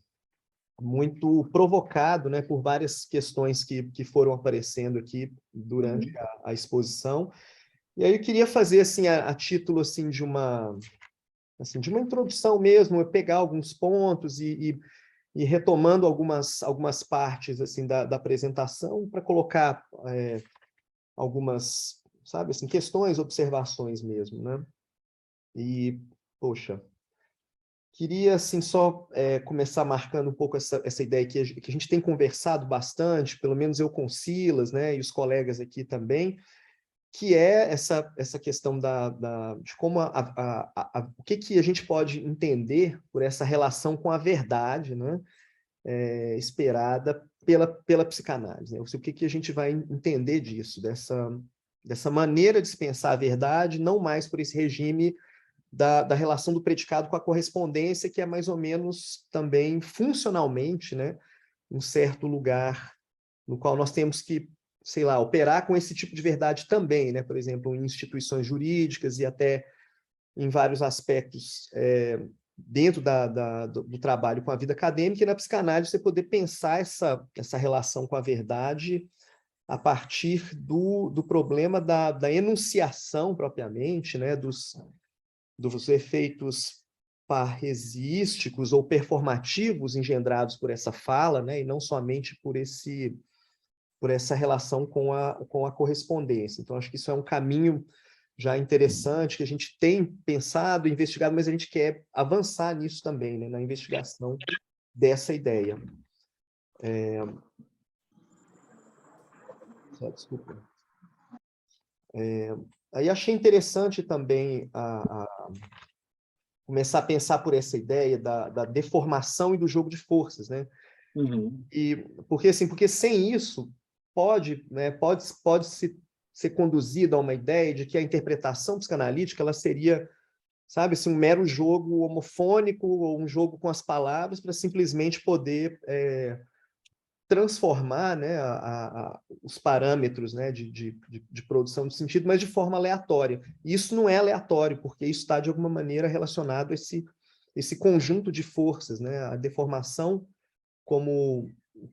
muito provocado, né, por várias questões que foram aparecendo aqui durante a exposição. E aí eu queria fazer, assim, a título, assim, de uma introdução mesmo, eu pegar alguns pontos e retomando algumas partes, assim, da apresentação para colocar algumas, sabe, assim, questões, observações mesmo, né? E, poxa, queria, assim, só começar marcando um pouco essa ideia que a gente tem conversado bastante, pelo menos eu com o Silas, né, e os colegas aqui também, que é essa questão de como o que a gente pode entender por essa relação com a verdade, né, esperada pela psicanálise, né? O que a gente vai entender disso, dessa maneira de se pensar a verdade, não mais por esse regime da relação do predicado com a correspondência, que é mais ou menos também funcionalmente, né, um certo lugar no qual nós temos que, sei lá, operar com esse tipo de verdade também, né, por exemplo, em instituições jurídicas e até em vários aspectos dentro do trabalho com a vida acadêmica, e na psicanálise você poder pensar essa relação com a verdade a partir do problema da enunciação propriamente, né, dos efeitos parresísticos ou performativos engendrados por essa fala, né, e não somente por essa relação com a correspondência. Então, acho que isso é um caminho já interessante, que a gente tem pensado, investigado, mas a gente quer avançar nisso também, né, na investigação dessa ideia. Desculpa. Aí achei interessante também começar a pensar por essa ideia da deformação e do jogo de forças, né? Uhum. E porque sem isso pode ser conduzido a uma ideia de que a interpretação psicanalítica ela seria, sabe, assim, um mero jogo homofônico ou um jogo com as palavras para simplesmente poder transformar, né, os parâmetros, né, de produção de sentido, mas de forma aleatória. E isso não é aleatório, porque isso está, de alguma maneira, relacionado a esse conjunto de forças, né, a deformação como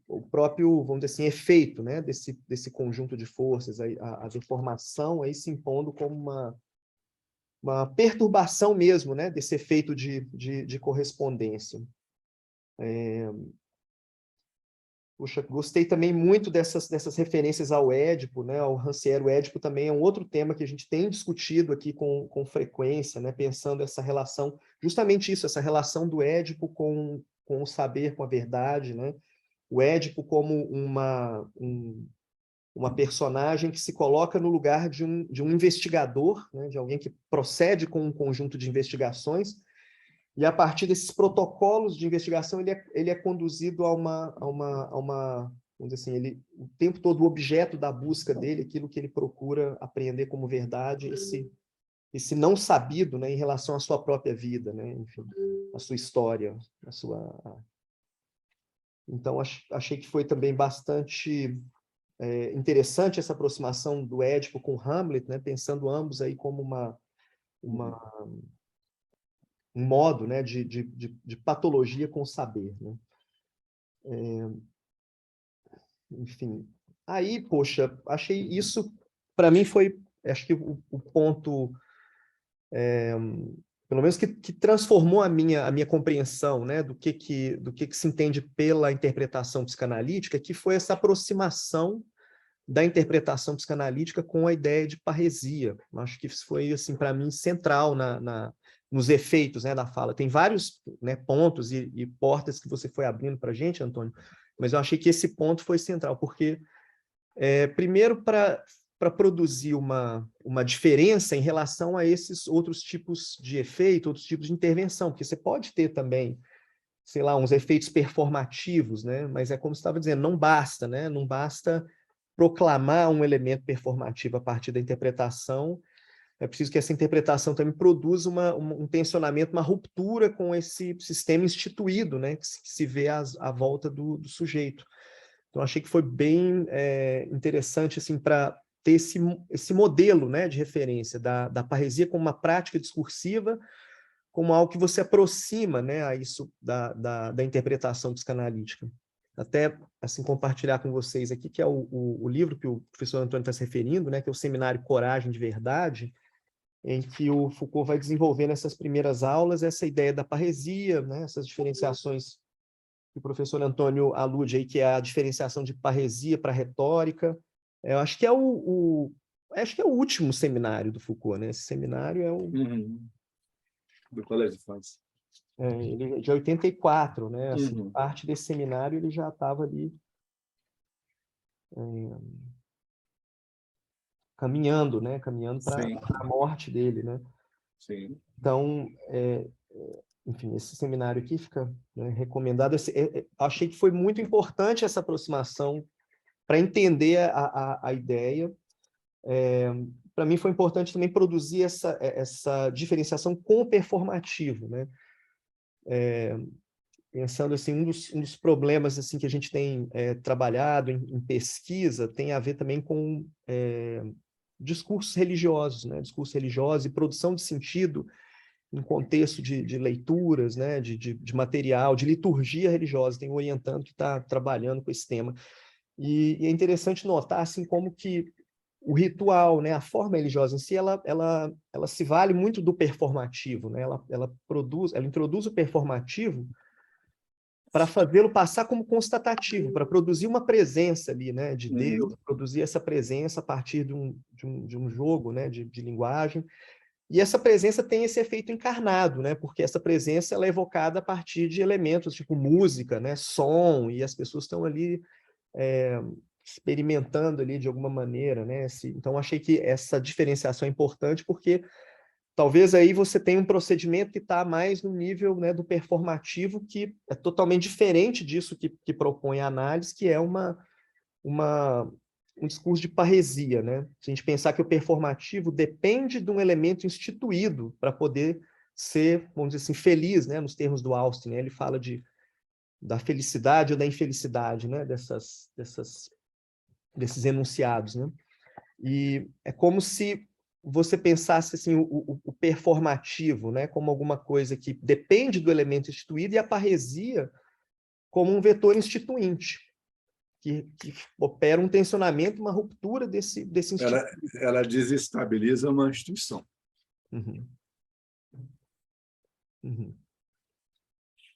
o próprio, vamos dizer assim, efeito, né, desse conjunto de forças, a deformação aí se impondo como uma perturbação mesmo, né, desse efeito de correspondência. Puxa, gostei também muito dessas referências ao Édipo, né, ao Rancière. O Édipo também é um outro tema que a gente tem discutido aqui com frequência, né, pensando essa relação, justamente isso, essa relação do Édipo com o saber, com a verdade, né? O Édipo como uma personagem que se coloca no lugar de um investigador, né, de alguém que procede com um conjunto de investigações, e a partir desses protocolos de investigação ele é conduzido a uma vamos dizer assim, o tempo todo o objeto da busca dele, aquilo que ele procura apreender como verdade, esse não sabido, né, em relação à sua própria vida, né, enfim, a sua história, Então, achei que foi também bastante interessante essa aproximação do Édipo com Hamlet, né, pensando ambos aí como um modo, né, de patologia com o saber, né? Enfim, aí, poxa, achei isso, para mim foi, acho que o ponto, pelo menos que transformou a minha compreensão, né, do que se entende pela interpretação psicanalítica, que foi essa aproximação da interpretação psicanalítica com a ideia de parresia. Acho que isso foi, assim, para mim, central nos efeitos, né, da fala. Tem vários, né, pontos e portas que você foi abrindo para a gente, Antônio, mas eu achei que esse ponto foi central, porque, primeiro, para produzir uma diferença em relação a esses outros tipos de efeito, outros tipos de intervenção, porque você pode ter também, sei lá, uns efeitos performativos, né, mas é como você estava dizendo, não basta, né, não basta proclamar um elemento performativo a partir da interpretação, é preciso que essa interpretação também produza um tensionamento, uma ruptura com esse sistema instituído, né, que se vê à volta do sujeito. Então, achei que foi bem interessante assim, para ter esse modelo, né, de referência da parresia como uma prática discursiva, como algo que você aproxima, né, a isso da interpretação psicanalítica. Até assim, compartilhar com vocês aqui, que é o livro que o professor Antônio está se referindo, né, que é o Seminário Coragem de Verdade, em que o Foucault vai desenvolver nessas primeiras aulas essa ideia da parresia, né, essas diferenciações que o professor Antônio alude aí, que é a diferenciação de parresia para retórica. Eu acho que é acho que é o último seminário do Foucault, né? Esse seminário é o... Do Colégio de França. Ele é de 84, né? Assim, parte desse seminário ele já estava ali caminhando, né? Caminhando para a morte dele, né? Sim. Então, enfim, esse seminário aqui fica, né, recomendado. Achei que foi muito importante essa aproximação para entender a ideia. Para mim foi importante também produzir essa diferenciação com o performativo, né? Pensando assim, um dos problemas assim que a gente tem trabalhado em pesquisa tem a ver também com discursos religiosos, né? Discursos religiosos e produção de sentido em contexto de leituras, né? de material, de liturgia religiosa. Tem um orientando que está trabalhando com esse tema. E é interessante notar assim, como que o ritual, né? A forma religiosa em si, ela se vale muito do performativo, né? Ela introduz o performativo para fazê-lo passar como constatativo, para produzir uma presença ali, né, de Deus, produzir essa presença a partir de um jogo, né, de linguagem. E essa presença tem esse efeito encarnado, né, porque essa presença ela é evocada a partir de elementos tipo música, né, som, e as pessoas estão ali experimentando ali de alguma maneira, né? Então, achei que essa diferenciação é importante porque talvez aí você tenha um procedimento que está mais no nível, né, do performativo, que é totalmente diferente disso que propõe a análise, que é um discurso de parresia, né? Se a gente pensar que o performativo depende de um elemento instituído para poder ser, vamos dizer assim, feliz, né? Nos termos do Austin, né? Ele fala da felicidade ou da infelicidade, né? Desses enunciados, né? E é como se você pensasse assim, o performativo, né, como alguma coisa que depende do elemento instituído, e a parresia como um vetor instituinte, que opera um tensionamento, uma ruptura desse instituto. Ela desestabiliza uma instituição.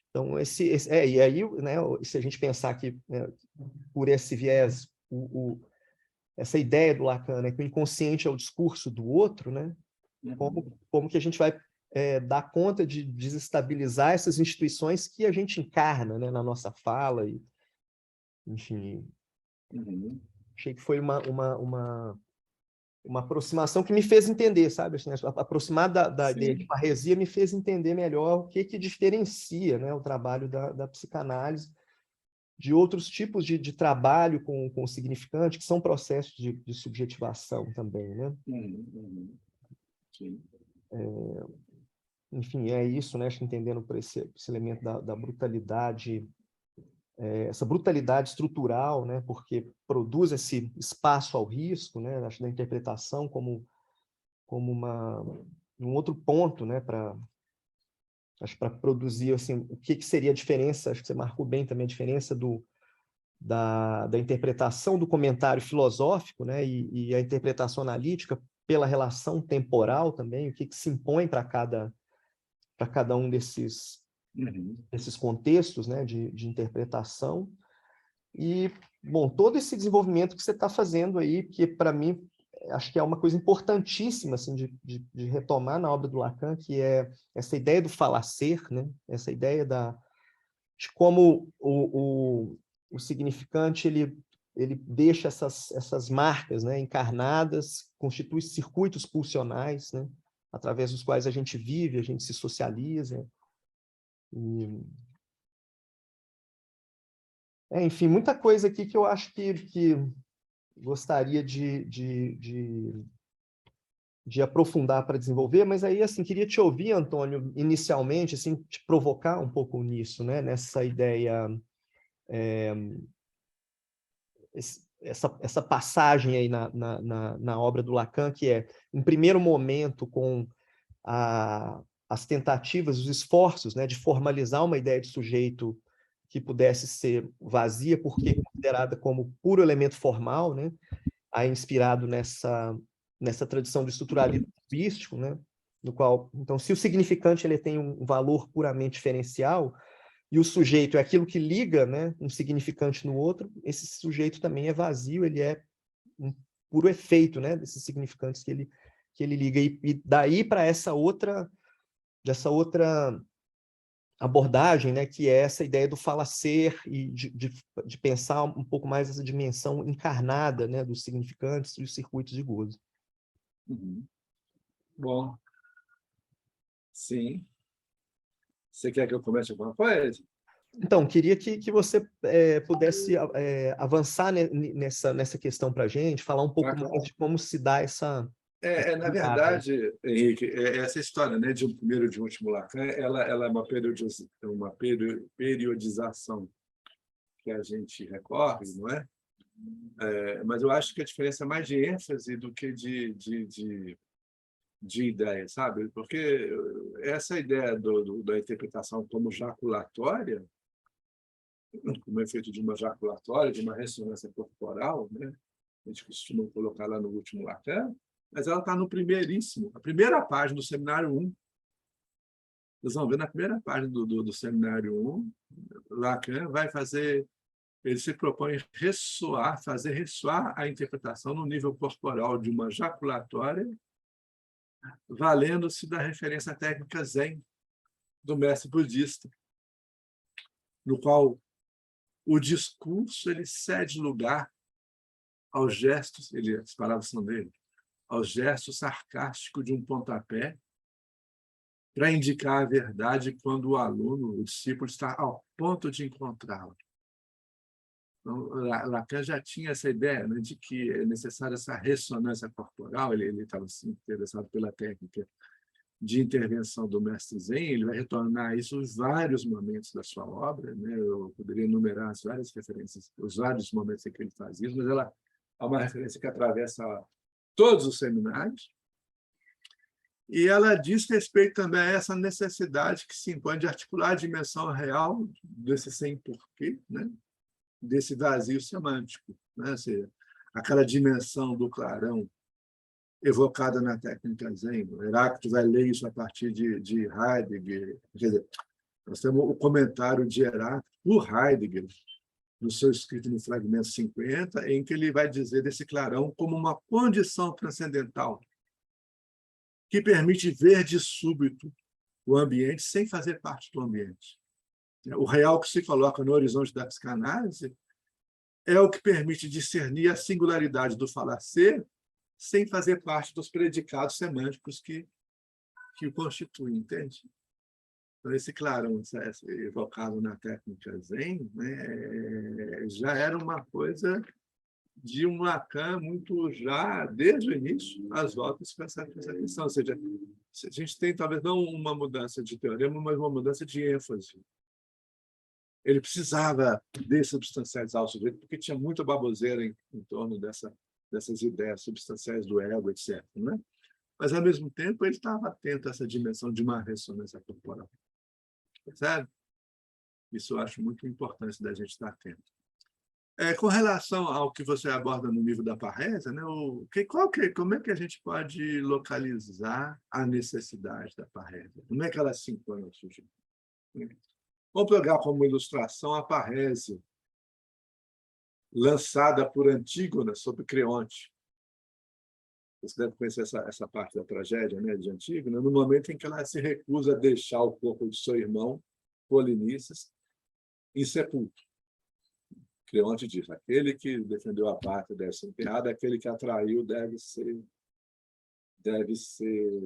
Então, e aí, né, se a gente pensar que, né, por esse viés, essa ideia do Lacan, né, que o inconsciente é o discurso do outro, né, como que a gente vai dar conta de desestabilizar essas instituições que a gente encarna, né, na nossa fala, e, enfim. Achei que foi uma aproximação que me fez entender, sabe? Assim, aproximar da ideia de parresia me fez entender melhor o que diferencia, né, o trabalho da psicanálise de outros tipos de trabalho com o significante, que são processos de subjetivação também, né? Sim. Enfim, é isso, né? Acho que entendendo por esse elemento da brutalidade, essa brutalidade estrutural, né? Porque produz esse espaço ao risco, né? Acho da interpretação como um outro ponto, né? Para produzir assim, o que seria a diferença, acho que você marcou bem também a diferença da interpretação do comentário filosófico, né, e a interpretação analítica pela relação temporal também, o que se impõe para cada um desses contextos, né, de interpretação. E, bom, todo esse desenvolvimento que você está fazendo aí, que para mim acho que é uma coisa importantíssima assim, de retomar na obra do Lacan, que é essa ideia do falar-ser, né? Essa ideia de como o significante ele deixa essas marcas, né, encarnadas, constitui circuitos pulsionais, né, através dos quais a gente vive, a gente se socializa. Enfim, muita coisa aqui que eu acho que gostaria de aprofundar para desenvolver, mas aí, assim, queria te ouvir, Antônio, inicialmente, assim, te provocar um pouco nisso, né, nessa ideia, essa passagem aí na obra do Lacan, que é, em primeiro momento, com as tentativas, os esforços, né, de formalizar uma ideia de sujeito que pudesse ser vazia, porque considerada como puro elemento formal, né, aí inspirado nessa tradição do estruturalismo linguístico, né, no qual, então, se o significante ele tem um valor puramente diferencial, e o sujeito é aquilo que liga, né, um significante no outro, esse sujeito também é vazio, ele é um puro efeito, né, desses significantes que ele liga. E daí para dessa outra abordagem, né, que é essa ideia do falar-ser e de pensar um pouco mais essa dimensão encarnada, né, dos significantes e os circuitos de gozo. Bom, sim. Você quer que eu comece alguma coisa? Então, queria que você pudesse avançar nessa questão para a gente, falar um pouco mais de como se dá essa... Na verdade, Henrique, essa história, né, de um primeiro e de um último Lacan, ela é uma periodização que a gente recorre, não é? Mas eu acho que a diferença é mais de ênfase do que de ideia, sabe? Porque essa ideia da interpretação como jaculatória, como efeito de uma jaculatória, de uma ressonância corporal, né? A gente costuma colocar lá no último Lacan, mas ela está no a primeira página do seminário 1. Vocês vão ver na primeira página do seminário 1, Lacan vai ele se propõe fazer ressoar a interpretação no nível corporal de uma jaculatória, valendo-se da referência técnica Zen, do mestre budista, no qual o discurso ele cede lugar aos gestos, as palavras são dele, ao gesto sarcástico de um pontapé, para indicar a verdade quando o aluno, o discípulo, está ao ponto de encontrá-la. Então, Lacan já tinha essa ideia, né, de que é necessária essa ressonância corporal, ele estava assim, interessado pela técnica de intervenção do mestre Zen, ele vai retornar isso em vários momentos da sua obra, né? Eu poderia enumerar as várias referências, os vários momentos em que ele faz isso, mas ela é uma referência que atravessa todos os seminários, e ela diz respeito também a essa necessidade que se impõe de articular a dimensão real desse sem porquê, né? Desse vazio semântico, né? Ou seja, aquela dimensão do clarão evocada na técnica Zen. Heráclito vai ler isso a partir de Heidegger. Quer dizer, nós temos o comentário de Heráclito por Heidegger, no seu escrito no fragmento 50, em que ele vai dizer desse clarão como uma condição transcendental que permite ver de súbito o ambiente sem fazer parte do ambiente. O real que se coloca no horizonte da psicanálise é o que permite discernir a singularidade do falar ser sem fazer parte dos predicados semânticos que o constituem, entende? Então, esse clarão evocado na técnica Zen, né, já era uma coisa de um Lacan muito já, desde o início, as voltas com essa questão. Ou seja, a gente tem talvez não uma mudança de teorema, mas uma mudança de ênfase. Ele precisava dessubstancializar o sujeito, porque tinha muita baboseira em torno dessas ideias substanciais do ego, etc. Né? Mas, ao mesmo tempo, ele estava atento a essa dimensão de uma ressonância corporal. Percebe? Isso eu acho muito importante da gente estar atento. Com relação ao que você aborda no livro da parrésia, né, como é que a gente pode localizar a necessidade da parrésia? Como é que ela se impõe ao sujeito? Vamos pegar como ilustração a parrésia lançada por Antígona sobre Creonte. Você deve conhecer essa parte da tragédia, né, de Antígona, no momento em que ela se recusa a deixar o corpo de seu irmão, Polinices, insepulto. Creonte diz, aquele que defendeu a pátria deve ser enterrado, aquele que a traiu deve ser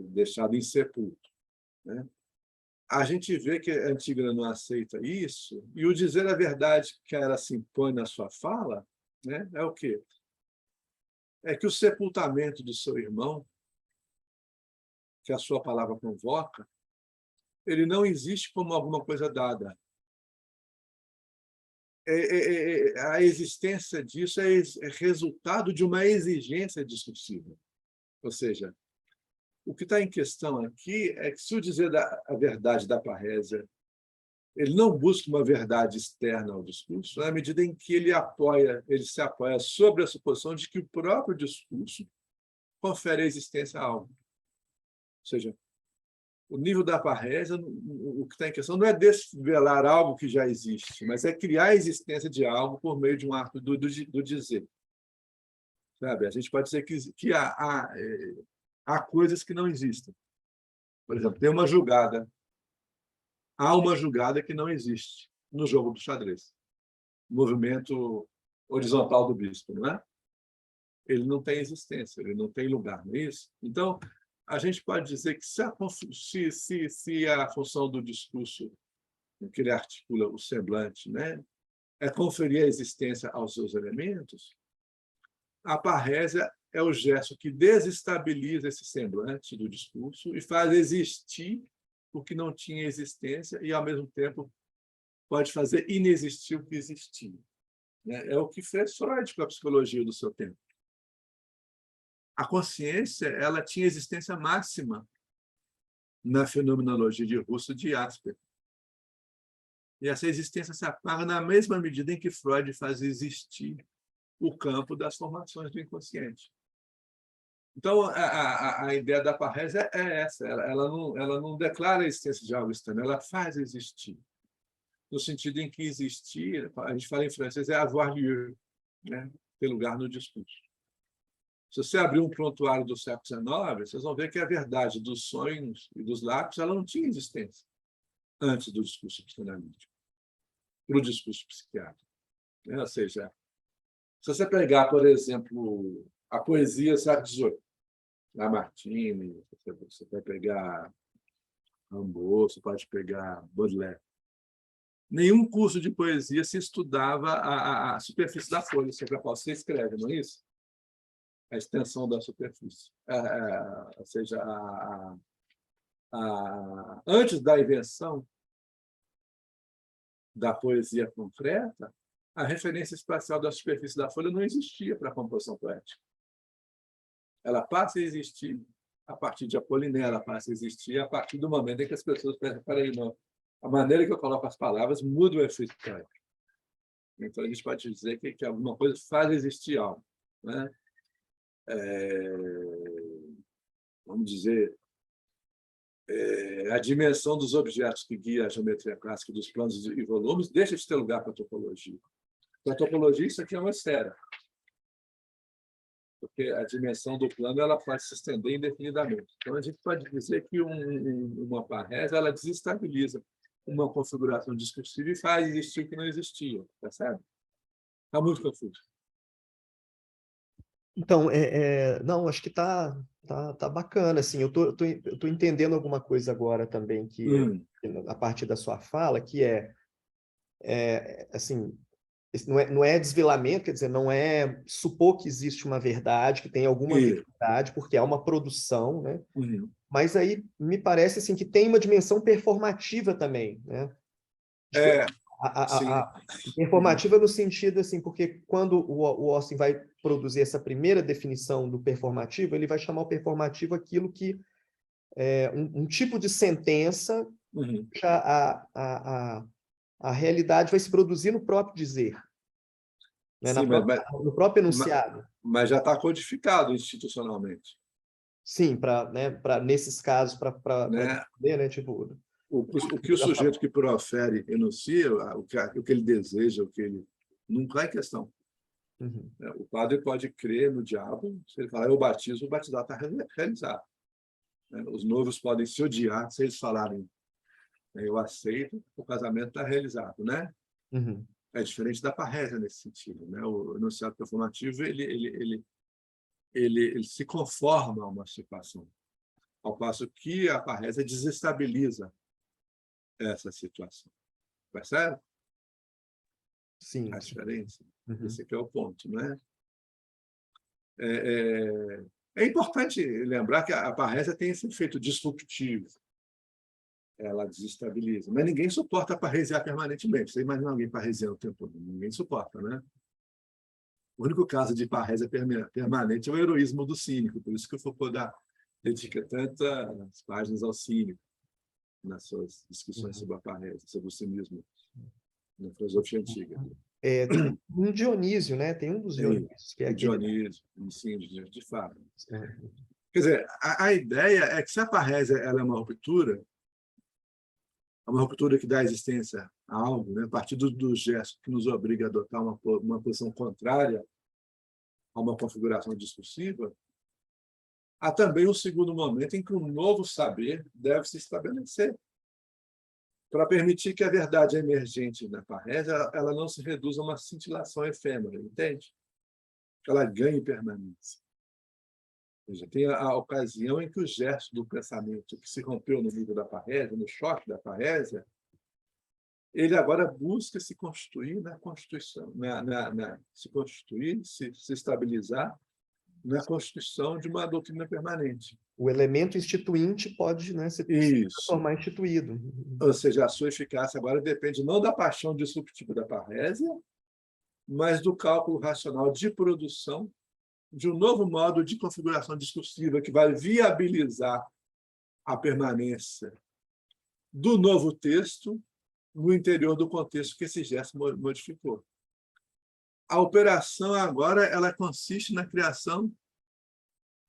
deixado insepulto. Né? A gente vê que a Antígona não aceita isso, e o dizer a verdade que ela se impõe na sua fala, né, é o quê? É que o sepultamento do seu irmão, que a sua palavra convoca, ele não existe como alguma coisa dada. A existência disso é resultado de uma exigência discursiva. Ou seja, o que está em questão aqui é que, se o dizer a verdade da parrésia, ele não busca uma verdade externa ao discurso, na medida em que ele se apoia sobre a suposição de que o próprio discurso confere existência a algo. Ou seja, o nível da parrésia, o que está em questão não é desvelar algo que já existe, mas é criar a existência de algo por meio de um ato do dizer. Sabe? A gente pode dizer que há coisas que não existem. Por exemplo, tem uma jogada. Há uma jogada que não existe no jogo do xadrez. O movimento horizontal do bispo, não é? Ele não tem existência, ele não tem lugar, não é isso? Então, a gente pode dizer que se a função do discurso, que ele articula o semblante, né, é conferir a existência aos seus elementos, a parrésia é o gesto que desestabiliza esse semblante do discurso e faz existir o que não tinha existência e, ao mesmo tempo, pode fazer inexistir o que existia. É o que fez Freud com a psicologia do seu tempo. A consciência, ela tinha existência máxima na fenomenologia de Russell de Asper. E essa existência se apaga na mesma medida em que Freud faz existir o campo das formações do inconsciente. Então, a ideia da parrésia é essa. Ela não declara a existência de algo externo, ela faz existir. No sentido em que existir, a gente fala em francês, é avoir lieu, né? Ter lugar no discurso. Se você abrir um prontuário do século XIX, vocês vão ver que a verdade dos sonhos e dos lápis ela não tinha existência antes do discurso psicanalítico, para o discurso psiquiátrico. Ou seja, se você pegar, por exemplo, a poesia do século XVIII, Lamartine, você vai pegar Rimbaud, você pode pegar Baudelaire. Nenhum curso de poesia se estudava a superfície da folha, sobre a qual você escreve, não é isso? A extensão da superfície. Ou seja, antes da invenção da poesia concreta, a referência espacial da superfície da folha não existia para a composição poética. Ela passa a existir a partir de Apollinaire, ela passa a existir a partir do momento em que as pessoas pensam, peraí, não, a maneira que eu coloco as palavras muda o efeito poético. Então, a gente pode dizer que alguma coisa faz existir algo. Né? Vamos dizer, a dimensão dos objetos que guia a geometria clássica dos planos e volumes deixa de ter lugar para a topologia. Para a topologia, isso aqui é uma esfera. Porque a dimensão do plano ela pode se estender indefinidamente. Então, a gente pode dizer que uma parrésia ela desestabiliza uma configuração discursiva e faz existir o que não existia. Percebe? Está muito confuso. Então, não, acho que tá bacana, assim, eu tô entendendo alguma coisa agora também, a partir da sua fala, que assim, não é desvelamento, quer dizer, não é supor que existe uma verdade, que tem alguma verdade, porque há uma produção, né? Mas aí me parece assim, que tem uma dimensão performativa também, né? Performativa no sentido assim, porque quando o Austin vai produzir essa primeira definição do performativo, ele vai chamar o performativo aquilo que é um tipo de sentença, a realidade vai se produzir no próprio dizer, né? Sim, no próprio enunciado. Mas já está codificado institucionalmente. Sim, nesses casos, para né? né? Tipo, o que o sujeito que profere enuncia, o que ele deseja, nunca é questão. O padre pode crer no diabo, se ele falar eu batizo, o batizado está realizado. Os noivos podem se odiar se eles falarem eu aceito, o casamento está realizado, né? É diferente da parrésia nesse sentido, né? O enunciado performativo ele se conforma a uma situação, ao passo que a parrésia desestabiliza essa situação. Percebe? Sim. A diferença. Esse aqui é o ponto, né? É importante lembrar que a parrésia tem esse efeito disruptivo. Ela desestabiliza. Mas ninguém suporta parresiar permanentemente. Você imagina alguém parresiando o tempo todo? Ninguém suporta, né? O único caso de parrésia permanente é o heroísmo do cínico. Por isso que o Foucault dedica tantas páginas ao cínico nas suas discussões sobre a parrésia, sobre o cinismo na filosofia antiga. Tem um Dionísio, né? Tem um dos Dionísios, que é aquele... Dionísio, sim, de fato. Quer dizer, a ideia é que se a parrésia ela é uma ruptura que dá existência a algo, né? A partir do gesto que nos obriga a adotar uma posição contrária a uma configuração discursiva, há também um segundo momento em que um novo saber deve se estabelecer para permitir que a verdade emergente na parrésia ela não se reduza a uma cintilação efêmera, entende? Que ela ganhe permanência. Ou seja, tem a ocasião em que o gesto do pensamento que se rompeu no nível da parrésia, no choque da parrésia, ele agora busca se constituir na Constituição, se constituir, se estabilizar na constituição de uma doutrina permanente. O elemento instituinte pode, né, se transformar instituído. Ou seja, a sua eficácia agora depende não da paixão disruptiva da parrésia, mas do cálculo racional de produção de um novo modo de configuração discursiva que vai viabilizar a permanência do novo texto no interior do contexto que esse gesto modificou. A operação agora ela consiste na criação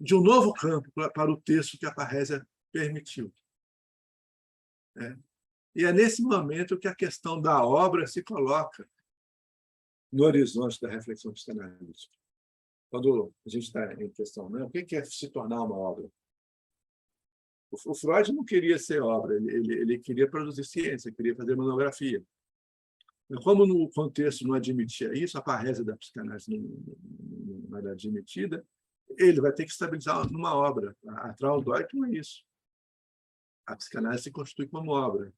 de um novo campo para o texto que a parrésia permitiu. E é nesse momento que a questão da obra se coloca no horizonte da reflexão psicanalítica. Quando a gente está em questão, né? O que é se tornar uma obra? O Freud não queria ser obra, ele queria produzir ciência, queria fazer monografia. Como no contexto não admitia isso, a parrésia da psicanálise não era admitida, ele vai ter que estabilizar numa obra. A Trauldeutung não é isso. A psicanálise se constitui como obra.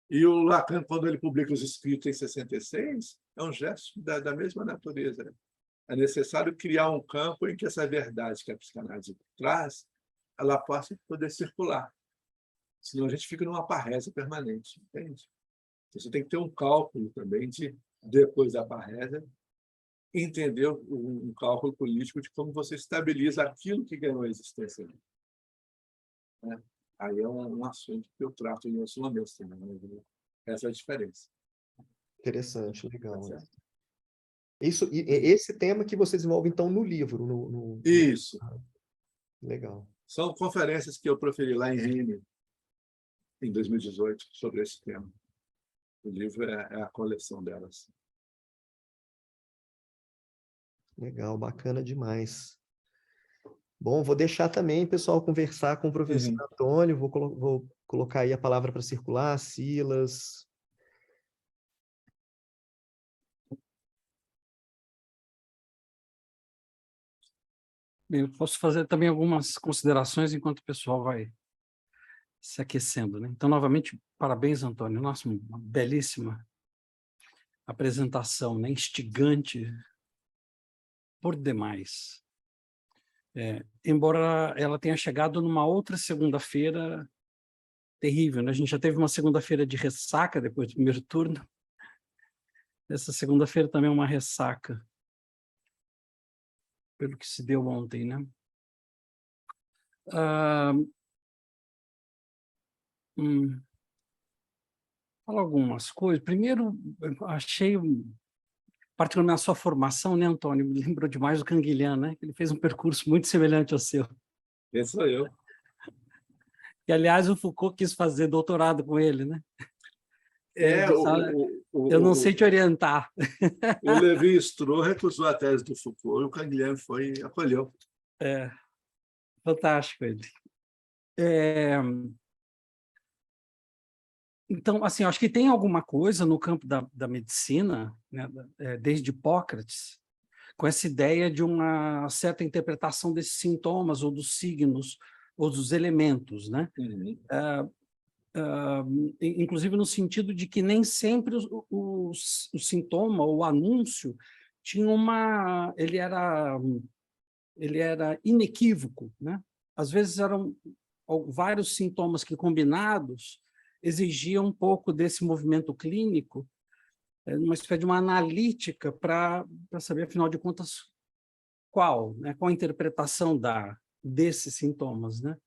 E o Lacan, quando ele publica os escritos em 66, é um gesto da mesma natureza. É necessário criar um campo em que essa verdade que a psicanálise traz, ela possa poder circular. Senão a gente fica numa parrésia permanente, entende? Então, você tem que ter um cálculo também de, depois da parrésia, entender um cálculo político de como você estabiliza aquilo que ganhou a existência. Aí é um assunto que eu trato em outros momentos também. Né? Essa é a diferença. Interessante, legal. Né? Esse tema que você desenvolve, então, no livro. Isso. Legal. São conferências que eu proferi lá em Rennes, em 2018, sobre esse tema. O livro é a coleção delas. Legal, bacana demais. Bom, vou deixar também, pessoal, conversar com o professor Antônio, vou colocar aí a palavra para circular, Silas. Eu posso fazer também algumas considerações enquanto o pessoal vai se aquecendo, né? Então, novamente, parabéns, Antônio. Nossa, uma belíssima apresentação, né? Instigante por demais. Embora ela tenha chegado numa outra segunda-feira terrível, né? A gente já teve uma segunda-feira de ressaca depois do primeiro turno. Essa segunda-feira também é uma ressaca, pelo que se deu ontem, né? Falar algumas coisas. Primeiro, eu achei, particularmente a sua formação, né, Antônio? Me lembrou demais do Canguilhem, né? Ele fez um percurso muito semelhante ao seu. Esse sou eu. E, aliás, o Foucault quis fazer doutorado com ele, né? Eu não sei te orientar. O Lévi-Strauss recusou a tese do Foucault e o Canguilhem acolheu. Fantástico ele. Então, assim, acho que tem alguma coisa no campo da medicina, né, desde Hipócrates, com essa ideia de uma certa interpretação desses sintomas, ou dos signos, ou dos elementos, né? Inclusive no sentido de que nem sempre o sintoma, o anúncio, tinha ele era inequívoco, né? Às vezes eram vários sintomas que, combinados, exigiam um pouco desse movimento clínico, uma espécie de uma analítica para saber, afinal de contas, qual a interpretação desses sintomas, né?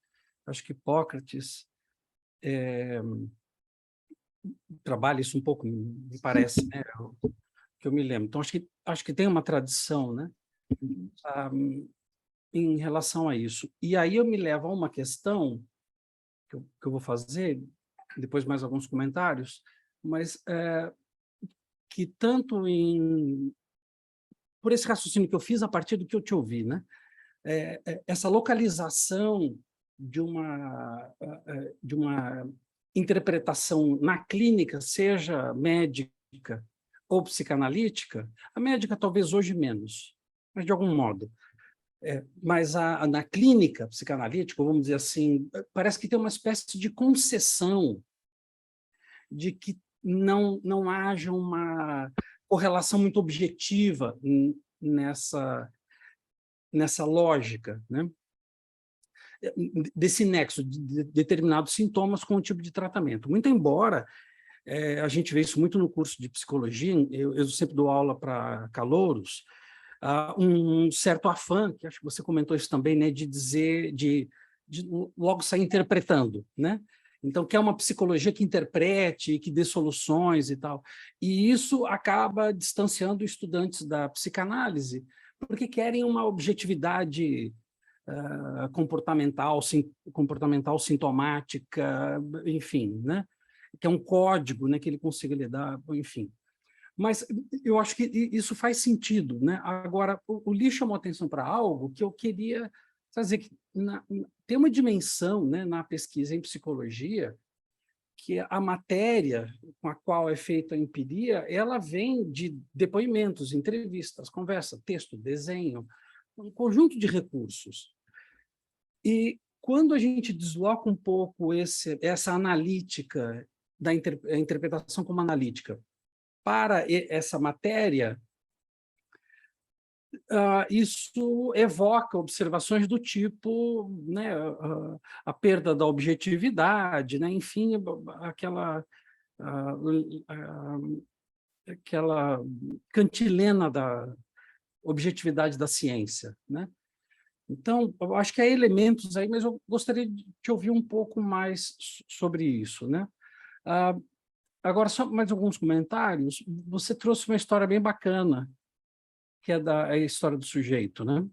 Acho que Hipócrates trabalha isso um pouco, me parece, né? Que eu me lembro. Então, acho que tem uma tradição, né? Em relação a isso. E aí eu me levo a uma questão que eu vou fazer, depois mais alguns comentários, mas que tanto por esse raciocínio que eu fiz a partir do que eu te ouvi, né? Essa localização de uma interpretação na clínica, seja médica ou psicanalítica, a médica talvez hoje menos, mas de algum modo. Mas na clínica psicanalítica, vamos dizer assim, parece que tem uma espécie de concessão de que não haja uma correlação muito objetiva nessa lógica, né? Desse nexo de determinados sintomas com o tipo de tratamento. Muito embora a gente vê isso muito no curso de psicologia, eu sempre dou aula para calouros, um certo afã, que acho que você comentou isso também, né, de dizer, de logo sair interpretando, né? Então, quer uma psicologia que interprete, que dê soluções e tal. E isso acaba distanciando estudantes da psicanálise, porque querem uma objetividade comportamental, sintomática, enfim, né? Que é um código, né, que ele consiga lidar, enfim. Mas eu acho que isso faz sentido, né? Agora, o Lee chamou atenção para algo que eu queria trazer, que tem uma dimensão, né, na pesquisa em psicologia, que a matéria com a qual é feita a empiria, ela vem de depoimentos, entrevistas, conversa, texto, desenho, um conjunto de recursos. E quando a gente desloca um pouco essa analítica, a interpretação como analítica, para essa matéria, isso evoca observações do tipo, né, a perda da objetividade, né, enfim, aquela cantilena da objetividade da ciência, né? Então, eu acho que há elementos aí, mas eu gostaria de te ouvir um pouco mais sobre isso, né? Agora, só mais alguns comentários. Você trouxe uma história bem bacana, que é a história do sujeito, né?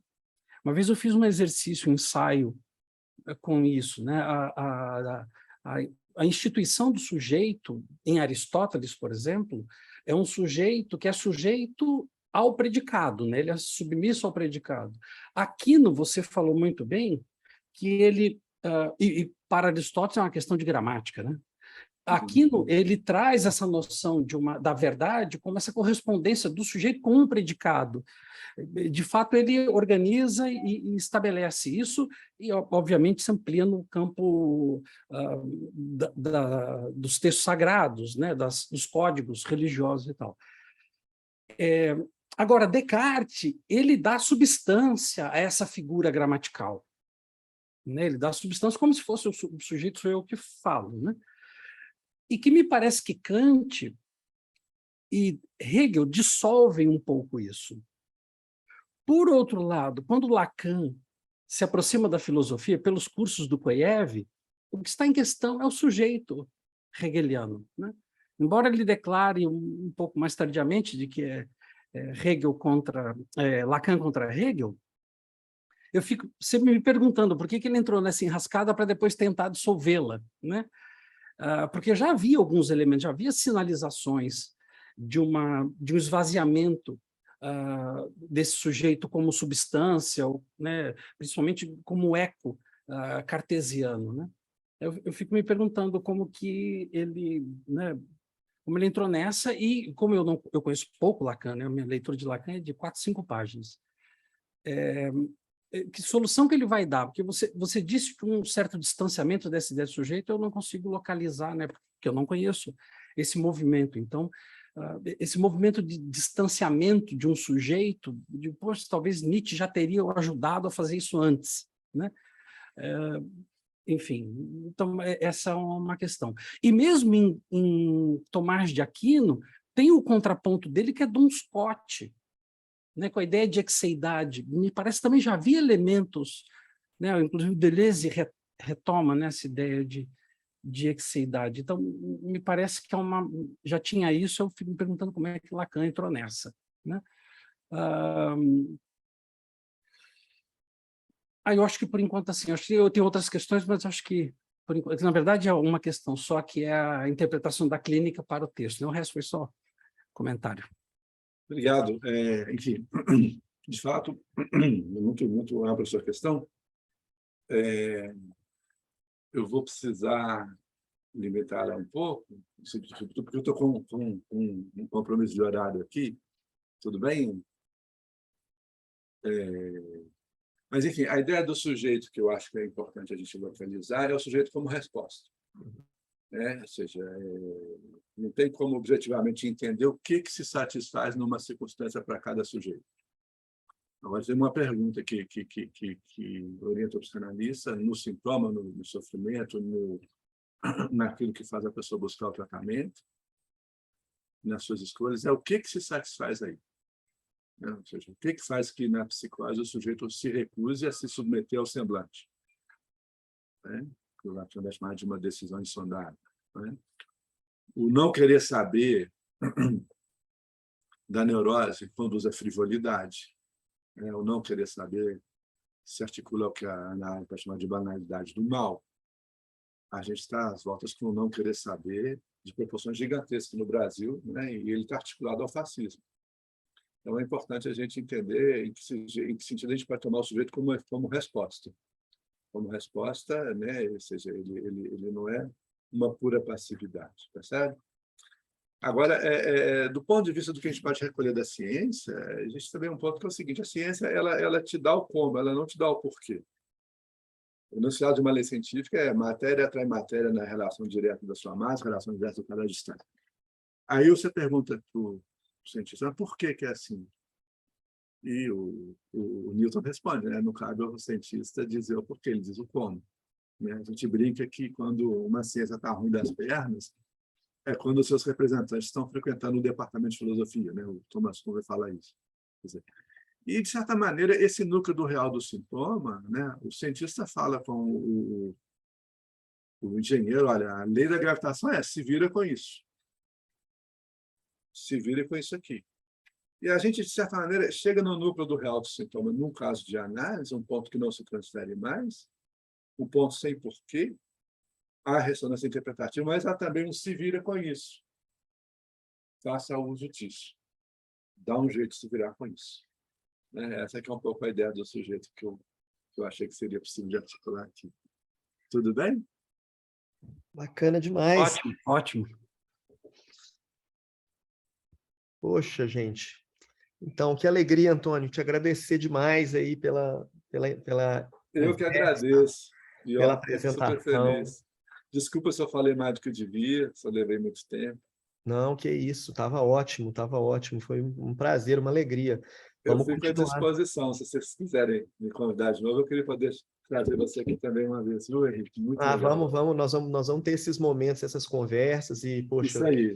Uma vez eu fiz um exercício, um ensaio com isso, né? A instituição do sujeito, em Aristóteles, por exemplo, é um sujeito que é sujeito ao predicado, né? Ele é submisso ao predicado. Aquino, você falou muito bem que ele, e para Aristóteles é uma questão de gramática, né? Aquino, ele traz essa noção da verdade como essa correspondência do sujeito com um predicado. De fato, ele organiza e estabelece isso, e, obviamente, se amplia no campo dos textos sagrados, né, dos códigos religiosos e tal. Agora, Descartes, ele dá substância a essa figura gramatical. Né? Ele dá substância como se fosse o sujeito, sou eu que falo. Né? E que me parece que Kant e Hegel dissolvem um pouco isso. Por outro lado, quando Lacan se aproxima da filosofia pelos cursos do Koyev, o que está em questão é o sujeito hegeliano. Né? Embora ele declare um pouco mais tardiamente de que é Lacan contra Hegel, eu fico sempre me perguntando por que ele entrou nessa enrascada para depois tentar dissolvê-la. Né? Porque já havia alguns elementos, já havia sinalizações de um esvaziamento desse sujeito como substância, né, principalmente como eco cartesiano. Né? Eu fico me perguntando como que ele, né, como ele entrou nessa, e como eu conheço pouco Lacan, né, a minha leitura de Lacan é de 4, 5 páginas. Que solução que ele vai dar? Porque você disse que um certo distanciamento dessa ideia do sujeito eu não consigo localizar, né, porque eu não conheço esse movimento. Então, esse movimento de distanciamento de um sujeito, depois talvez Nietzsche já teria ajudado a fazer isso antes, né? Enfim, então essa é uma questão. E mesmo em Tomás de Aquino, tem o contraponto dele que é Duns Scotti, né, com a ideia de exeidade. Me parece que também já havia elementos, né, inclusive Deleuze retoma, né, essa ideia de exeidade. Então, me parece que já tinha isso, eu fico me perguntando como é que Lacan entrou nessa. Né? Eu acho que, por enquanto, assim, acho que eu tenho outras questões, mas acho que, por enquanto, na verdade, é uma questão só, que é a interpretação da clínica para o texto. Né? O resto foi só comentário. Obrigado. Enfim, de fato, muito, muito ampla a sua questão. Eu vou precisar limitar ela um pouco, porque eu estou com um compromisso de horário aqui, tudo bem? Mas, enfim, a ideia do sujeito que eu acho que é importante a gente localizar é o sujeito como resposta. Né? Ou seja, não tem como objetivamente entender o que se satisfaz numa circunstância para cada sujeito. Agora, tem uma pergunta que orienta o psicanalista no sintoma, no sofrimento, naquilo que faz a pessoa buscar o tratamento, nas suas escolhas, é o que se satisfaz aí. Ou seja, o que faz que na psicose o sujeito se recuse a se submeter ao semblante? Né? Que o Lacan vai chamar de uma decisão insondável. Né? O não querer saber da neurose conduz à frivolidade. Né? O não querer saber se articula ao que a Ana vai chamar de banalidade do mal. A gente está às voltas com o não querer saber de proporções gigantescas no Brasil, né? E ele está articulado ao fascismo. Então, é importante a gente entender em que sentido a gente pode tomar o sujeito como resposta. Como resposta, né? Ou seja, ele não é uma pura passividade, percebe? Agora, do ponto de vista do que a gente pode recolher da ciência, a gente também um ponto que é o seguinte: a ciência ela te dá o como, ela não te dá o porquê. O enunciado de uma lei científica é matéria atrai matéria na relação direta da sua massa, relação direta do cada distância. Aí você pergunta para o cientista, mas por que é assim? E o Newton responde, né? Não cabe ao cientista dizer o porquê, ele diz o como. Né? A gente brinca que quando uma ciência está ruim das pernas, é quando os seus representantes estão frequentando o departamento de filosofia. Né? O Thomas Kuhn vai falar isso. Quer dizer, e, de certa maneira, esse núcleo do real do sintoma, né? O cientista fala com o engenheiro, olha, a lei da gravitação se vira com isso. Se vira com isso aqui. E a gente, de certa maneira, chega no núcleo do real do sintoma, num caso de análise, um ponto que não se transfere mais, um ponto sem porquê, há ressonância interpretativa, mas há também um se vira com isso. Faça uso disso. Dá um jeito de se virar com isso. Essa aqui é um pouco a ideia do sujeito que eu achei que seria possível de articular aqui. Tudo bem? Bacana demais. Ótimo, ótimo. Poxa, gente. Então, que alegria, Antônio, te agradecer demais aí pela Eu que conversa, agradeço. E pela ó, fico super apresentação. feliz. Desculpa se eu falei mais do que eu devia, se eu levei muito tempo. Não, que isso, estava ótimo, estava ótimo. Foi um prazer, uma alegria. Eu Vamos fico à continuar. disposição. Se vocês quiserem me convidar de novo, eu queria poder trazer você aqui também uma vez, viu, Henrique? Muito legal. Nós vamos ter esses momentos, essas conversas e, poxa, Isso aí.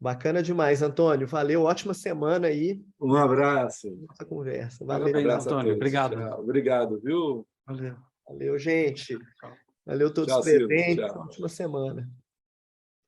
bacana demais, Antônio. Valeu, ótima semana aí, Um abraço. nossa conversa. Um Valeu, Parabéns, abraço a Antônio. todos. Obrigado. Tchau. Obrigado, viu? Valeu. valeu, gente. Valeu todos Tchau, Silvio. presentes, Tchau. ótima semana.